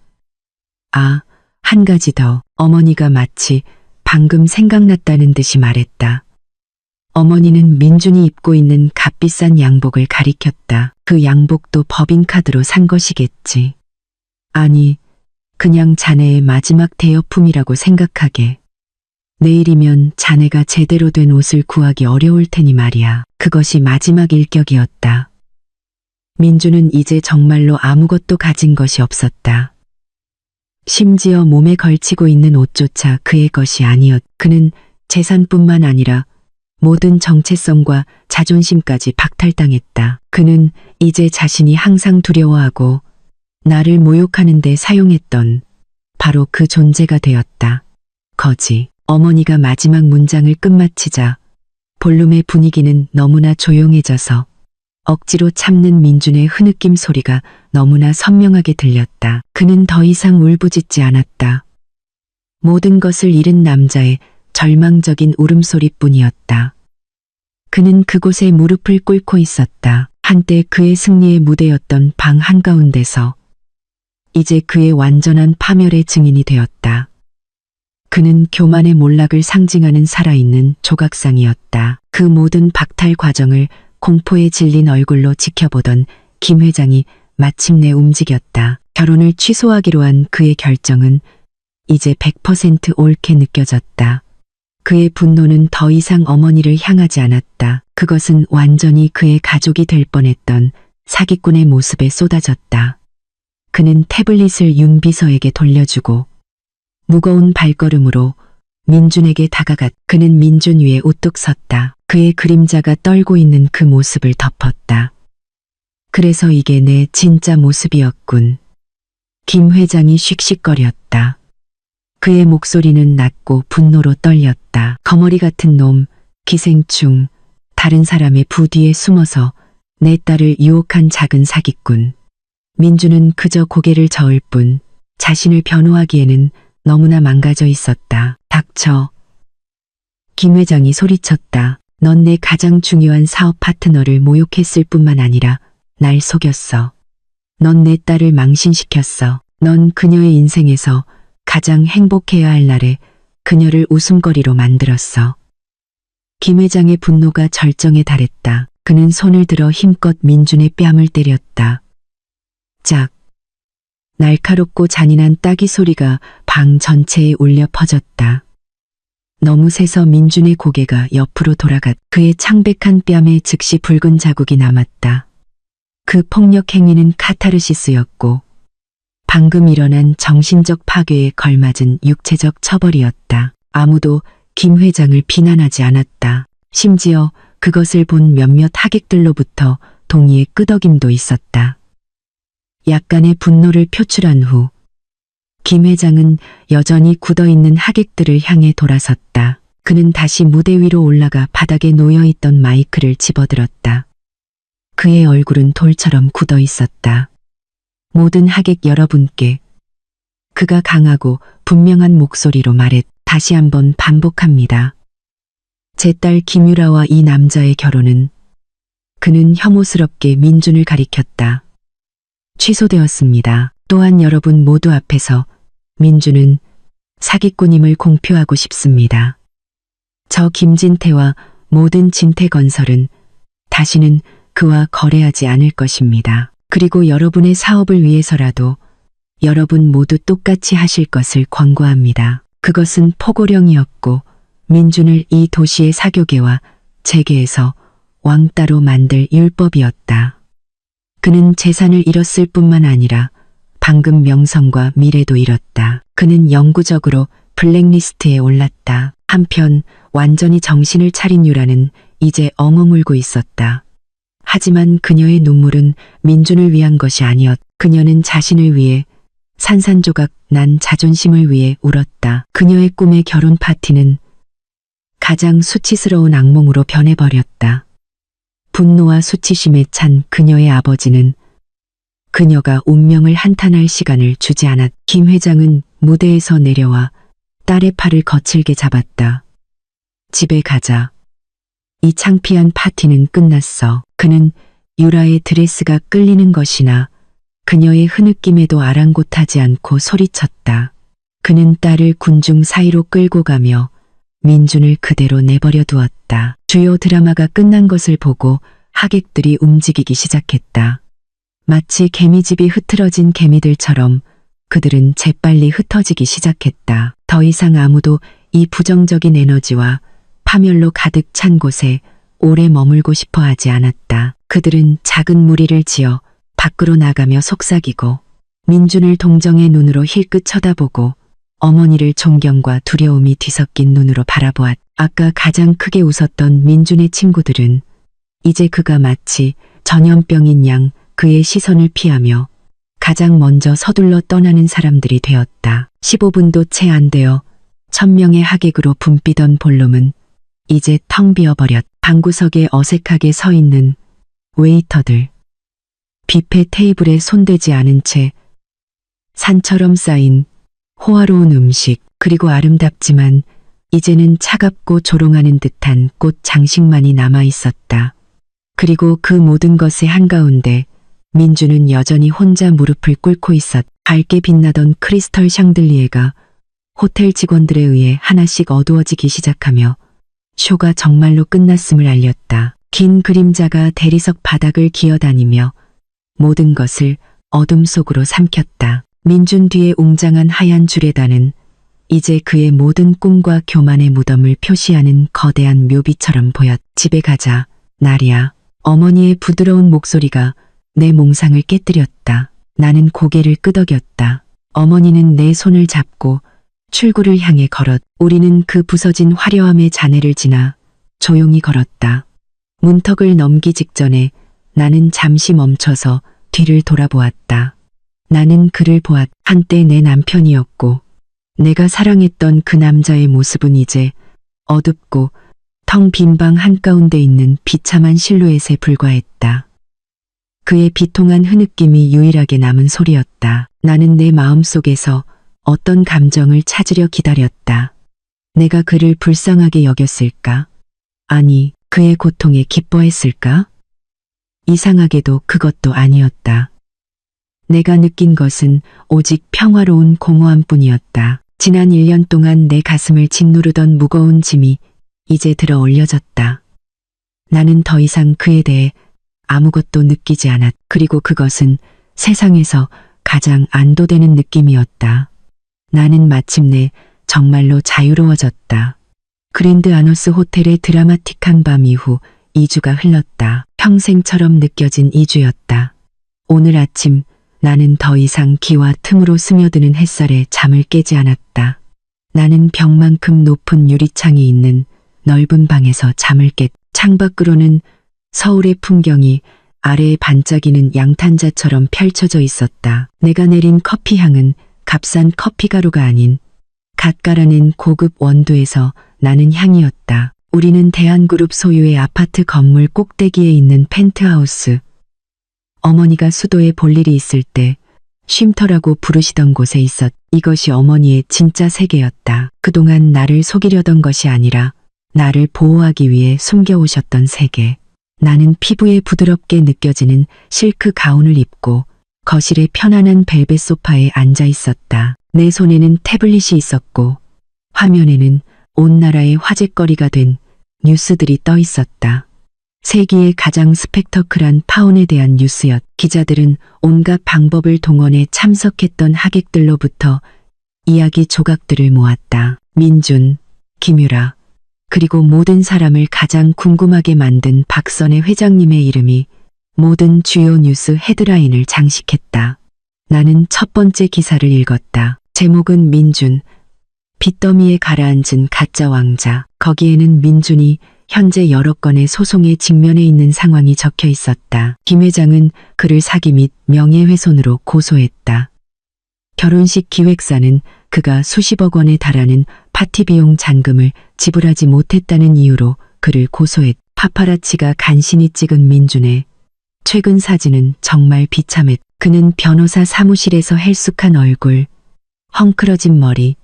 아, 한 가지 더. 어머니가 마치 방금 생각났다는 듯이 말했다. 어머니는 민준이 입고 있는 값비싼 양복을 가리켰다. 그 양복도 법인카드로 산 것이겠지. 아니, 그냥 자네의 마지막 대여품이라고 생각하게. 내일이면 자네가 제대로 된 옷을 구하기 어려울 테니 말이야. 그것이 마지막 일격이었다. 민주는 이제 정말로 아무것도 가진 것이 없었다. 심지어 몸에 걸치고 있는 옷조차 그의 것이 아니었. 그는 재산뿐만 아니라 모든 정체성과 자존심까지 박탈당했다. 그는 이제 자신이 항상 두려워하고 나를 모욕하는 데 사용했던 바로 그 존재가 되었다. 거지. 어머니가 마지막 문장을 끝마치자 볼룸의 분위기는 너무나 조용해져서 억지로 참는 민준의 흐느낌 소리가 너무나 선명하게 들렸다. 그는 더 이상 울부짖지 않았다. 모든 것을 잃은 남자의 절망적인 울음소리뿐이었다. 그는 그곳에 무릎을 꿇고 있었다. 한때 그의 승리의 무대였던 방 한가운데서 이제 그의 완전한 파멸의 증인이 되었다. 그는 교만의 몰락을 상징하는 살아있는 조각상이었다. 그 모든 박탈 과정을 공포에 질린 얼굴로 지켜보던 김 회장이 마침내 움직였다. 결혼을 취소하기로 한 그의 결정은 이제 100% 옳게 느껴졌다. 그의 분노는 더 이상 어머니를 향하지 않았다. 그것은 완전히 그의 가족이 될 뻔했던 사기꾼의 모습에 쏟아졌다. 그는 태블릿을 윤 비서에게 돌려주고 무거운 발걸음으로 민준에게 다가갔. 그는 민준 위에 우뚝 섰다. 그의 그림자가 떨고 있는 그 모습을 덮었다. 그래서 이게 내 진짜 모습이었군. 김 회장이 씩씩거렸다. 그의 목소리는 낮고 분노로 떨렸다. 거머리 같은 놈, 기생충, 다른 사람의 부 뒤에 숨어서 내 딸을 유혹한 작은 사기꾼. 민주는 그저 고개를 저을 뿐 자신을 변호하기에는 너무나 망가져 있었다. 닥쳐. 김 회장이 소리쳤다. 넌 내 가장 중요한 사업 파트너를 모욕했을 뿐만 아니라 날 속였어. 넌 내 딸을 망신시켰어. 넌 그녀의 인생에서 가장 행복해야 할 날에 그녀를 웃음거리로 만들었어. 김 회장의 분노가 절정에 달했다. 그는 손을 들어 힘껏 민준의 뺨을 때렸다. 짝. 날카롭고 잔인한 따기 소리가 방 전체에 울려 퍼졌다. 너무 세서 민준의 고개가 옆으로 돌아갔. 그의 창백한 뺨에 즉시 붉은 자국이 남았다. 그 폭력 행위는 카타르시스였고 방금 일어난 정신적 파괴에 걸맞은 육체적 처벌이었다. 아무도 김 회장을 비난하지 않았다. 심지어 그것을 본 몇몇 하객들로부터 동의의 끄덕임도 있었다. 약간의 분노를 표출한 후 김 회장은 여전히 굳어있는 하객들을 향해 돌아섰다. 그는 다시 무대 위로 올라가 바닥에 놓여있던 마이크를 집어들었다. 그의 얼굴은 돌처럼 굳어 있었다. 모든 하객 여러분께 그가 강하고 분명한 목소리로 말했. 다시 한번 반복합니다. 제 딸 김유라와 이 남자의 결혼은 그는 혐오스럽게 민준을 가리켰다. 취소되었습니다. 또한 여러분 모두 앞에서 민준은 사기꾼임을 공표하고 싶습니다. 저 김진태와 모든 진태건설은 다시는 그와 거래하지 않을 것입니다. 그리고 여러분의 사업을 위해서라도 여러분 모두 똑같이 하실 것을 권고합니다. 그것은 포고령이었고 민준을 이 도시의 사교계와 재계에서 왕따로 만들 율법이었다. 그는 재산을 잃었을 뿐만 아니라 방금 명성과 미래도 잃었다. 그는 영구적으로 블랙리스트에 올랐다. 한편 완전히 정신을 차린 유라는 이제 엉엉 울고 있었다. 하지만 그녀의 눈물은 민준을 위한 것이 아니었. 그녀는 자신을 위해 산산조각 난 자존심을 위해 울었다. 그녀의 꿈의 결혼 파티는 가장 수치스러운 악몽으로 변해버렸다. 분노와 수치심에 찬 그녀의 아버지는 그녀가 운명을 한탄할 시간을 주지 않았. 김 회장은 무대에서 내려와 딸의 팔을 거칠게 잡았다. 집에 가자. 이 창피한 파티는 끝났어. 그는 유라의 드레스가 끌리는 것이나 그녀의 흐느낌에도 아랑곳하지 않고 소리쳤다. 그는 딸을 군중 사이로 끌고 가며 민준을 그대로 내버려 두었다. 주요 드라마가 끝난 것을 보고 하객들이 움직이기 시작했다. 마치 개미집이 흐트러진 개미들처럼 그들은 재빨리 흩어지기 시작했다. 더 이상 아무도 이 부정적인 에너지와 파멸로 가득 찬 곳에 오래 머물고 싶어 하지 않았다. 그들은 작은 무리를 지어 밖으로 나가며 속삭이고 민준을 동정의 눈으로 힐끗 쳐다보고 어머니를 존경과 두려움이 뒤섞인 눈으로 바라보았다. 아까 가장 크게 웃었던 민준의 친구들은 이제 그가 마치 전염병인 양 그의 시선을 피하며 가장 먼저 서둘러 떠나는 사람들이 되었다. 15분도 채 안 되어 1000명의 하객으로 붐비던 볼룸은 이제 텅 비어버렸다. 방구석에 어색하게 서 있는 웨이터들. 뷔페 테이블에 손대지 않은 채 산처럼 쌓인 호화로운 음식, 그리고 아름답지만 이제는 차갑고 조롱하는 듯한 꽃 장식만이 남아 있었다. 그리고 그 모든 것의 한가운데 민주는 여전히 혼자 무릎을 꿇고 있었다. 밝게 빛나던 크리스털 샹들리에가 호텔 직원들에 의해 하나씩 어두워지기 시작하며 쇼가 정말로 끝났음을 알렸다. 긴 그림자가 대리석 바닥을 기어다니며 모든 것을 어둠 속으로 삼켰다. 민준 뒤에 웅장한 하얀 주레단은 이제 그의 모든 꿈과 교만의 무덤을 표시하는 거대한 묘비처럼 보였다. 집에 가자, 나리야. 어머니의 부드러운 목소리가 내 몽상을 깨뜨렸다. 나는 고개를 끄덕였다. 어머니는 내 손을 잡고 출구를 향해 걸었다. 우리는 그 부서진 화려함의 잔해를 지나 조용히 걸었다. 문턱을 넘기 직전에 나는 잠시 멈춰서 뒤를 돌아보았다. 나는 그를 보았다. 한때 내 남편이었고 내가 사랑했던 그 남자의 모습은 이제 어둡고 텅 빈 방 한가운데 있는 비참한 실루엣에 불과했다. 그의 비통한 흐느낌이 유일하게 남은 소리였다. 나는 내 마음속에서 어떤 감정을 찾으려 기다렸다. 내가 그를 불쌍하게 여겼을까? 아니, 그의 고통에 기뻐했을까? 이상하게도 그것도 아니었다. 내가 느낀 것은 오직 평화로운 공허함뿐이었다. 지난 1년 동안 내 가슴을 짓누르던 무거운 짐이 이제 들어 올려졌다. 나는 더 이상 그에 대해 아무것도 느끼지 않았다. 그리고 그것은 세상에서 가장 안도되는 느낌이었다. 나는 마침내 정말로 자유로워졌다. 그랜드 아너스 호텔의 드라마틱한 밤 이후 2주가 흘렀다. 평생처럼 느껴진 2주였다. 오늘 아침 나는 더 이상 기와 틈으로 스며드는 햇살에 잠을 깨지 않았다. 나는 벽만큼 높은 유리창이 있는 넓은 방에서 잠을 깼다. 창밖으로는 서울의 풍경이 아래에 반짝이는 양탄자처럼 펼쳐져 있었다. 내가 내린 커피 향은 값싼 커피가루가 아닌 갓 갈아낸 고급 원두에서 나는 향이었다. 우리는 대한그룹 소유의 아파트 건물 꼭대기에 있는 펜트하우스. 어머니가 수도에 볼 일이 있을 때 쉼터라고 부르시던 곳에 있었다. 이것이 어머니의 진짜 세계였다. 그동안 나를 속이려던 것이 아니라 나를 보호하기 위해 숨겨오셨던 세계. 나는 피부에 부드럽게 느껴지는 실크 가운을 입고 거실의 편안한 벨벳 소파에 앉아 있었다. 내 손에는 태블릿이 있었고 화면에는 온 나라의 화제거리가 된 뉴스들이 떠 있었다. 세기의 가장 스펙터클한 파혼에 대한 뉴스였다. 기자들은 온갖 방법을 동원해 참석했던 하객들로부터 이야기 조각들을 모았다. 민준, 김유라, 그리고 모든 사람을 가장 궁금하게 만든 박선의 회장님의 이름이 모든 주요 뉴스 헤드라인을 장식했다. 나는 첫 번째 기사를 읽었다. 제목은 민준, 빚더미에 가라앉은 가짜 왕자. 거기에는 민준이 현재 여러 건의 소송에 직면해 있는 상황이 적혀 있었다. 김 회장은 그를 사기 및 명예훼손으로 고소했다. 결혼식 기획사는 그가 수십억 원에 달하는 파티 비용 잔금을 지불하지 못했다는 이유로 그를 고소했다. 파파라치가 간신히 찍은 민준의 최근 사진은 정말 비참했다. 그는 변호사 사무실에서 헬쑥한 얼굴, 헝클어진 머리,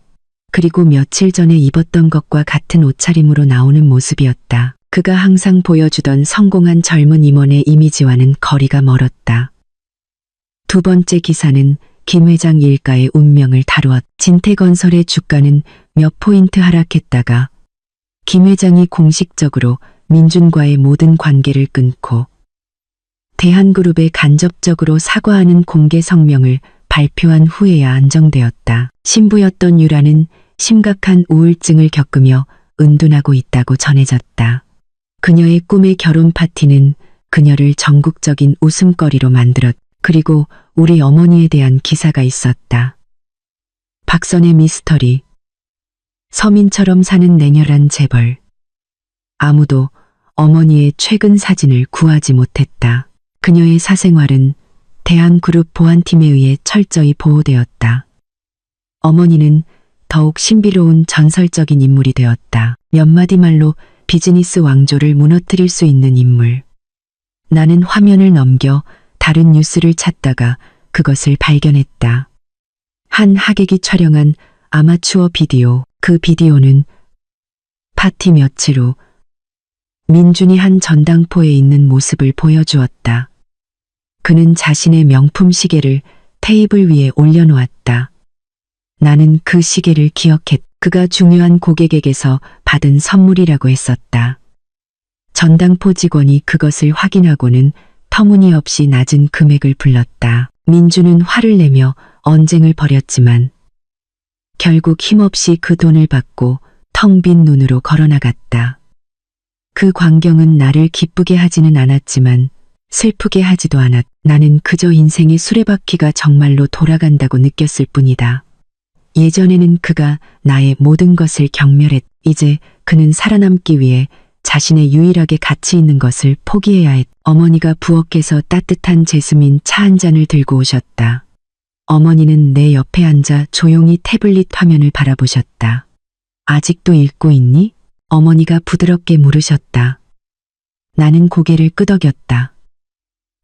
그리고 며칠 전에 입었던 것과 같은 옷차림으로 나오는 모습이었다. 그가 항상 보여주던 성공한 젊은 임원의 이미지와는 거리가 멀었다. 두 번째 기사는 김 회장 일가의 운명을 다루었다. 진태건설의 주가는 몇 포인트 하락했다가 김 회장이 공식적으로 민준과의 모든 관계를 끊고 대한그룹에 간접적으로 사과하는 공개 성명을 발표한 후에야 안정되었다. 신부였던 유라는 심각한 우울증을 겪으며 은둔하고 있다고 전해졌다. 그녀의 꿈의 결혼 파티는 그녀를 전국적인 웃음거리로 만들었다. 그리고 우리 어머니에 대한 기사가 있었다. 박선의 미스터리. 서민처럼 사는 냉혈한 재벌. 아무도 어머니의 최근 사진을 구하지 못했다. 그녀의 사생활은 대한그룹 보안팀에 의해 철저히 보호되었다. 어머니는 더욱 신비로운 전설적인 인물이 되었다. 몇 마디 말로 비즈니스 왕조를 무너뜨릴 수 있는 인물. 나는 화면을 넘겨 다른 뉴스를 찾다가 그것을 발견했다. 한 하객이 촬영한 아마추어 비디오. 그 비디오는 파티 며칠 후 민준이 한 전당포에 있는 모습을 보여주었다. 그는 자신의 명품 시계를 테이블 위에 올려놓았다. 나는 그 시계를 기억했다. 그가 중요한 고객에게서 받은 선물이라고 했었다. 전당포 직원이 그것을 확인하고는 터무니없이 낮은 금액을 불렀다. 민주는 화를 내며 언쟁을 벌였지만 결국 힘없이 그 돈을 받고 텅 빈 눈으로 걸어나갔다. 그 광경은 나를 기쁘게 하지는 않았지만 슬프게 하지도 않았다. 나는 그저 인생의 수레바퀴가 정말로 돌아간다고 느꼈을 뿐이다. 예전에는 그가 나의 모든 것을 경멸했다. 이제 그는 살아남기 위해 자신의 유일하게 가치 있는 것을 포기해야 했다. 어머니가 부엌에서 따뜻한 제스민 차 한 잔을 들고 오셨다. 어머니는 내 옆에 앉아 조용히 태블릿 화면을 바라보셨다. 아직도 읽고 있니? 어머니가 부드럽게 물으셨다. 나는 고개를 끄덕였다.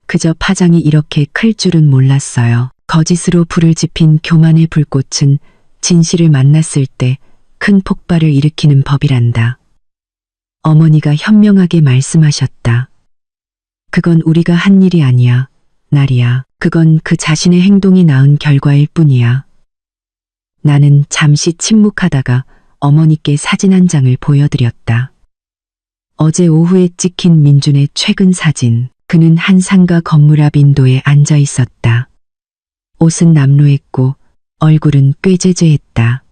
그저 파장이 이렇게 클 줄은 몰랐어요. 거짓으로 불을 지핀 교만의 불꽃은 진실을 만났을 때 큰 폭발을 일으키는 법이란다. 어머니가 현명하게 말씀하셨다. 그건 우리가 한 일이 아니야, 나리야. 그건 그 자신의 행동이 낳은 결과일 뿐이야. 나는 잠시 침묵하다가 어머니께 사진 한 장을 보여드렸다. 어제 오후에 찍힌 민준의 최근 사진. 그는 한 상가 건물 앞 인도에 앉아 있었다. 옷은 남루했고 얼굴은 꾀죄죄했다.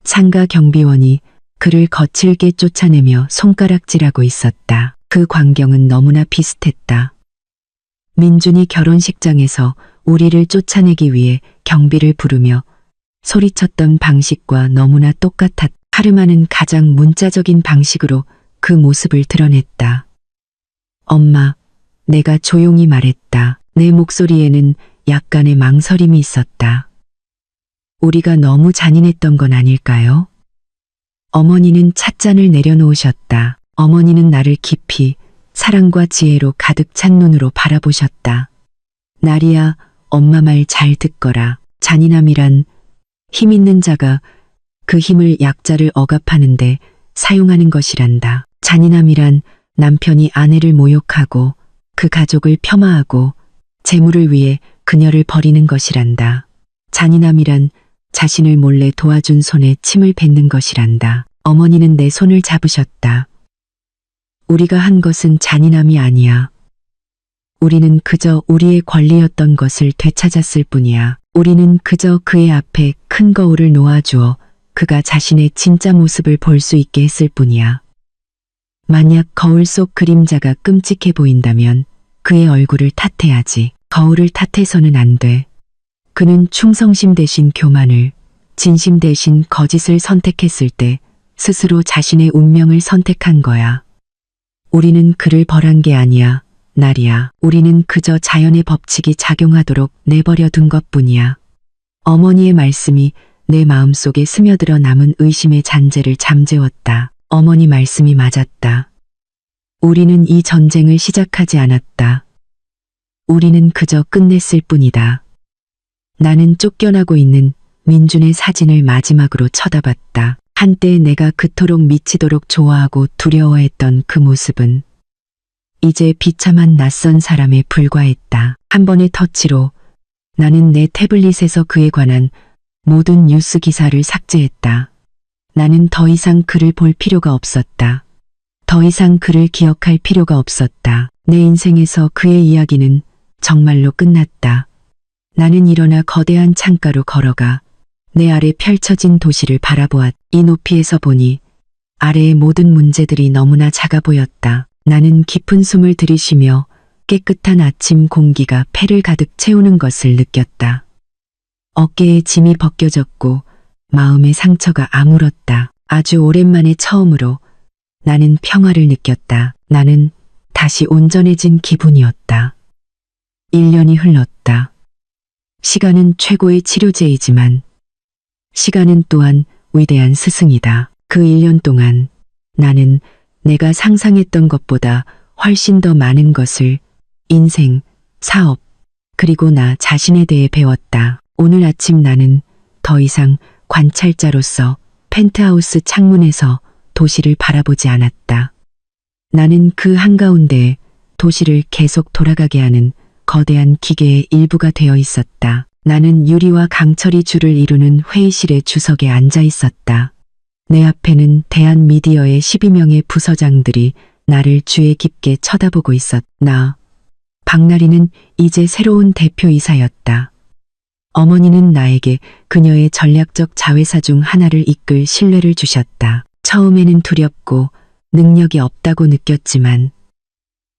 상가 경비원이 그를 거칠게 쫓아내며 손가락질하고 있었다. 그 광경은 너무나 비슷했다. 민준이 결혼식장에서 우리를 쫓아내기 위해 경비를 부르며 소리쳤던 방식과 너무나 똑같았다. 하르마는 가장 문자적인 방식으로 그 모습을 드러냈다. 엄마, 내가 조용히 말했다. 내 목소리에는 약간의 망설임이 있었다. 우리가 너무 잔인했던 건 아닐까요? 어머니는 찻잔을 내려놓으셨다. 어머니는 나를 깊이 사랑과 지혜로 가득 찬 눈으로 바라보셨다. 나리야, 엄마 말 잘 듣거라. 잔인함이란 힘 있는 자가 그 힘을 약자를 억압하는데 사용하는 것이란다. 잔인함이란 남편이 아내를 모욕하고 그 가족을 폄하하고 재물을 위해 그녀를 버리는 것이란다. 잔인함이란 자신을 몰래 도와준 손에 침을 뱉는 것이란다. 어머니는 내 손을 잡으셨다. 우리가 한 것은 잔인함이 아니야. 우리는 그저 우리의 권리였던 것을 되찾았을 뿐이야. 우리는 그저 그의 앞에 큰 거울을 놓아주어 그가 자신의 진짜 모습을 볼 수 있게 했을 뿐이야. 만약 거울 속 그림자가 끔찍해 보인다면 그의 얼굴을 탓해야지. 거울을 탓해서는 안 돼. 그는 충성심 대신 교만을, 진심 대신 거짓을 선택했을 때 스스로 자신의 운명을 선택한 거야. 우리는 그를 벌한 게 아니야, 나리야. 우리는 그저 자연의 법칙이 작용하도록 내버려 둔 것뿐이야. 어머니의 말씀이 내 마음속에 스며들어 남은 의심의 잔재를 잠재웠다. 어머니 말씀이 맞았다. 우리는 이 전쟁을 시작하지 않았다. 우리는 그저 끝냈을 뿐이다. 나는 쫓겨나고 있는 민준의 사진을 마지막으로 쳐다봤다. 한때 내가 그토록 미치도록 좋아하고 두려워했던 그 모습은 이제 비참한 낯선 사람에 불과했다. 한 번의 터치로 나는 내 태블릿에서 그에 관한 모든 뉴스 기사를 삭제했다. 나는 더 이상 그를 볼 필요가 없었다. 더 이상 그를 기억할 필요가 없었다. 내 인생에서 그의 이야기는 정말로 끝났다. 나는 일어나 거대한 창가로 걸어가 내 아래 펼쳐진 도시를 바라보았다. 이 높이에서 보니 아래의 모든 문제들이 너무나 작아 보였다. 나는 깊은 숨을 들이쉬며 깨끗한 아침 공기가 폐를 가득 채우는 것을 느꼈다. 어깨에 짐이 벗겨졌고 마음의 상처가 아물었다. 아주 오랜만에 처음으로 나는 평화를 느꼈다. 나는 다시 온전해진 기분이었다. 1년이 흘렀다. 시간은 최고의 치료제이지만 시간은 또한 위대한 스승이다. 그 1년 동안 나는 내가 상상했던 것보다 훨씬 더 많은 것을 인생, 사업, 그리고 나 자신에 대해 배웠다. 오늘 아침 나는 더 이상 관찰자로서 펜트하우스 창문에서 도시를 바라보지 않았다. 나는 그 한가운데 도시를 계속 돌아가게 하는 거대한 기계의 일부가 되어 있었다. 나는 유리와 강철이 줄을 이루는 회의실의 주석에 앉아 있었다. 내 앞에는 대한미디어의 12명의 부서장들이 나를 주의 깊게 쳐다보고 있었다. 박나리는 이제 새로운 대표이사였다. 어머니는 나에게 그녀의 전략적 자회사 중 하나를 이끌 신뢰를 주셨다. 처음에는 두렵고 능력이 없다고 느꼈지만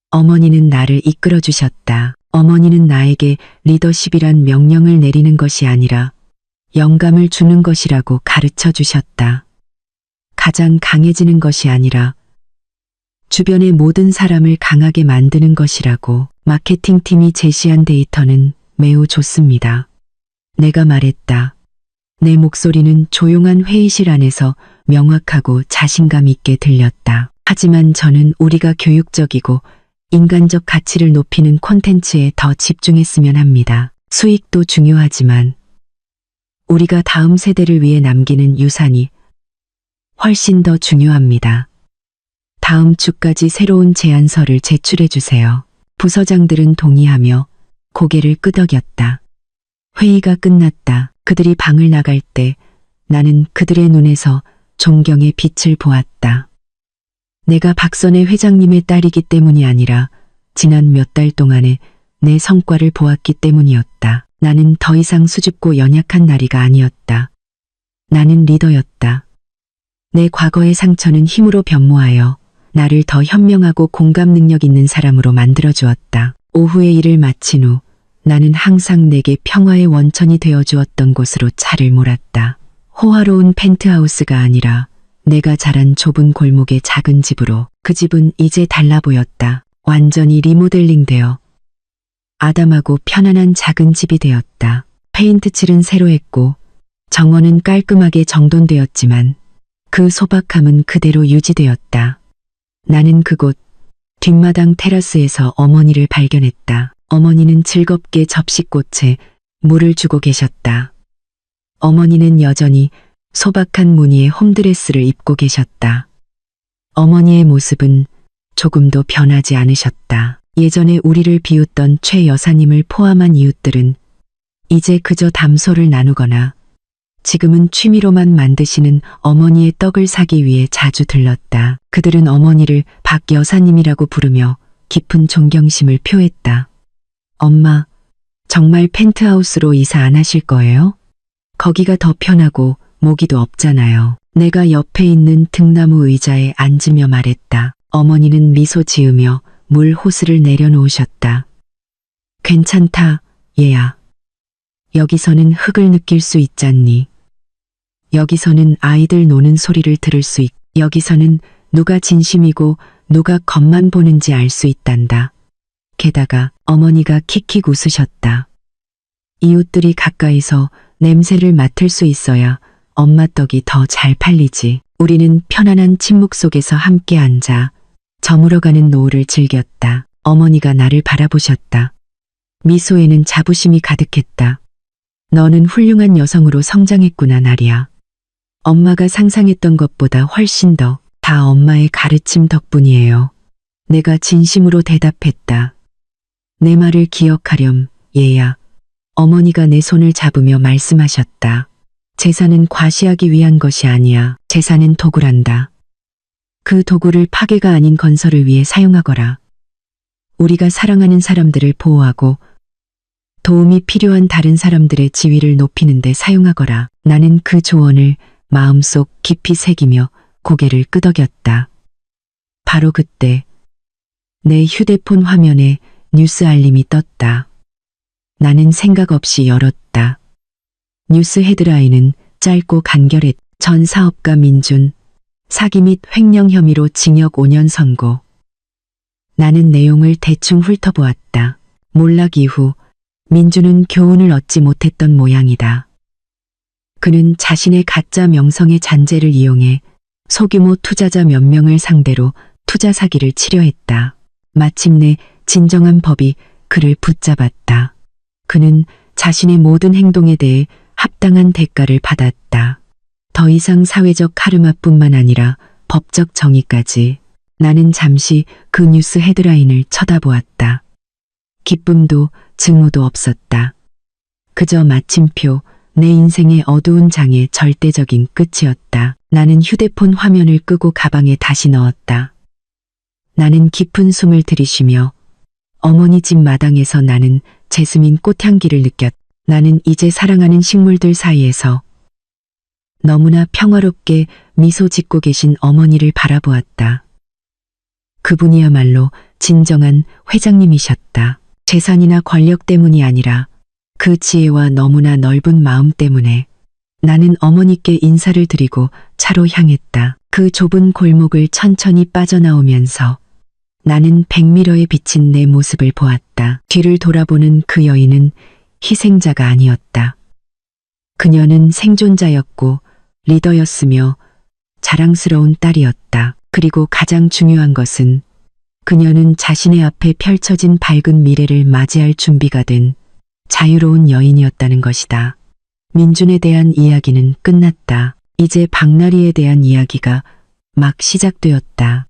어머니는 나를 이끌어 주셨다. 어머니는 나에게 리더십이란 명령을 내리는 것이 아니라 영감을 주는 것이라고 가르쳐 주셨다. 가장 강해지는 것이 아니라 주변의 모든 사람을 강하게 만드는 것이라고. 마케팅팀이 제시한 데이터는 매우 좋습니다. 내가 말했다. 내 목소리는 조용한 회의실 안에서 명확하고 자신감 있게 들렸다. 하지만 저는 우리가 교육적이고 인간적 가치를 높이는 콘텐츠에 더 집중했으면 합니다. 수익도 중요하지만 우리가 다음 세대를 위해 남기는 유산이 훨씬 더 중요합니다. 다음 주까지 새로운 제안서를 제출해 주세요. 부서장들은 동의하며 고개를 끄덕였다. 회의가 끝났다. 그들이 방을 나갈 때 나는 그들의 눈에서 존경의 빛을 보았다. 내가 박선혜 회장님의 딸이기 때문이 아니라 지난 몇 달 동안의 내 성과를 보았기 때문이었다. 나는 더 이상 수줍고 연약한 나리가 아니었다. 나는 리더였다. 내 과거의 상처는 힘으로 변모하여 나를 더 현명하고 공감 능력 있는 사람으로 만들어 주었다. 오후의 일을 마친 후 나는 항상 내게 평화의 원천이 되어 주었던 곳으로 차를 몰았다. 호화로운 펜트하우스가 아니라 내가 자란 좁은 골목의 작은 집으로. 그 집은 이제 달라 보였다. 완전히 리모델링되어 아담하고 편안한 작은 집이 되었다. 페인트 칠은 새로 했고 정원은 깔끔하게 정돈되었지만 그 소박함은 그대로 유지되었다. 나는 그곳 뒷마당 테라스에서 어머니를 발견했다. 어머니는 즐겁게 접시꽃에 물을 주고 계셨다. 어머니는 여전히 소박한 무늬의 홈드레스를 입고 계셨다. 어머니의 모습은 조금도 변하지 않으셨다. 예전에 우리를 비웃던 최 여사님을 포함한 이웃들은 이제 그저 담소를 나누거나 지금은 취미로만 만드시는 어머니의 떡을 사기 위해 자주 들렀다. 그들은 어머니를 박 여사님이라고 부르며 깊은 존경심을 표했다. 엄마, 정말 펜트하우스로 이사 안 하실 거예요? 거기가 더 편하고 모기도 없잖아요. 내가 옆에 있는 등나무 의자에 앉으며 말했다. 어머니는 미소 지으며 물 호스를 내려놓으셨다. 괜찮다, 얘야. 여기서는 흙을 느낄 수 있잖니. 여기서는 아이들 노는 소리를 들을 수 여기서는 누가 진심이고 누가 겉만 보는지 알 수 있단다. 게다가 어머니가 킥킥 웃으셨다. 이웃들이 가까이서 냄새를 맡을 수 있어야 엄마 떡이 더 잘 팔리지. 우리는 편안한 침묵 속에서 함께 앉아 저물어가는 노을을 즐겼다. 어머니가 나를 바라보셨다. 미소에는 자부심이 가득했다. 너는 훌륭한 여성으로 성장했구나, 나리야. 엄마가 상상했던 것보다 훨씬 더, 다 엄마의 가르침 덕분이에요. 내가 진심으로 대답했다. 내 말을 기억하렴, 얘야. 어머니가 내 손을 잡으며 말씀하셨다. 재산은 과시하기 위한 것이 아니야. 재산은 도구란다. 그 도구를 파괴가 아닌 건설을 위해 사용하거라. 우리가 사랑하는 사람들을 보호하고 도움이 필요한 다른 사람들의 지위를 높이는 데 사용하거라. 나는 그 조언을 마음속 깊이 새기며 고개를 끄덕였다. 바로 그때 내 휴대폰 화면에 뉴스 알림이 떴다. 나는 생각 없이 열었다. 뉴스 헤드라인은 짧고 간결했. 전 사업가 민준, 사기 및 횡령 혐의로 징역 5년 선고. 나는 내용을 대충 훑어보았다. 몰락 이후 민준은 교훈을 얻지 못했던 모양이다. 그는 자신의 가짜 명성의 잔재를 이용해 소규모 투자자 몇 명을 상대로 투자 사기를 치려했다. 마침내 진정한 법이 그를 붙잡았다. 그는 자신의 모든 행동에 대해 합당한 대가를 받았다. 더 이상 사회적 카르마뿐만 아니라 법적 정의까지. 나는 잠시 그 뉴스 헤드라인을 쳐다보았다. 기쁨도 증오도 없었다. 그저 마침표, 내 인생의 어두운 장의 절대적인 끝이었다. 나는 휴대폰 화면을 끄고 가방에 다시 넣었다. 나는 깊은 숨을 들이쉬며 어머니 집 마당에서 나는 제스민 꽃향기를 느꼈다. 나는 이제 사랑하는 식물들 사이에서 너무나 평화롭게 미소 짓고 계신 어머니를 바라보았다. 그분이야말로 진정한 회장님이셨다. 재산이나 권력 때문이 아니라 그 지혜와 너무나 넓은 마음 때문에. 나는 어머니께 인사를 드리고 차로 향했다. 그 좁은 골목을 천천히 빠져나오면서 나는 백미러에 비친 내 모습을 보았다. 뒤를 돌아보는 그 여인은 희생자가 아니었다. 그녀는 생존자였고 리더였으며 자랑스러운 딸이었다. 그리고 가장 중요한 것은 그녀는 자신의 앞에 펼쳐진 밝은 미래를 맞이할 준비가 된 자유로운 여인이었다는 것이다. 민준에 대한 이야기는 끝났다. 이제 박나리에 대한 이야기가 막 시작되었다.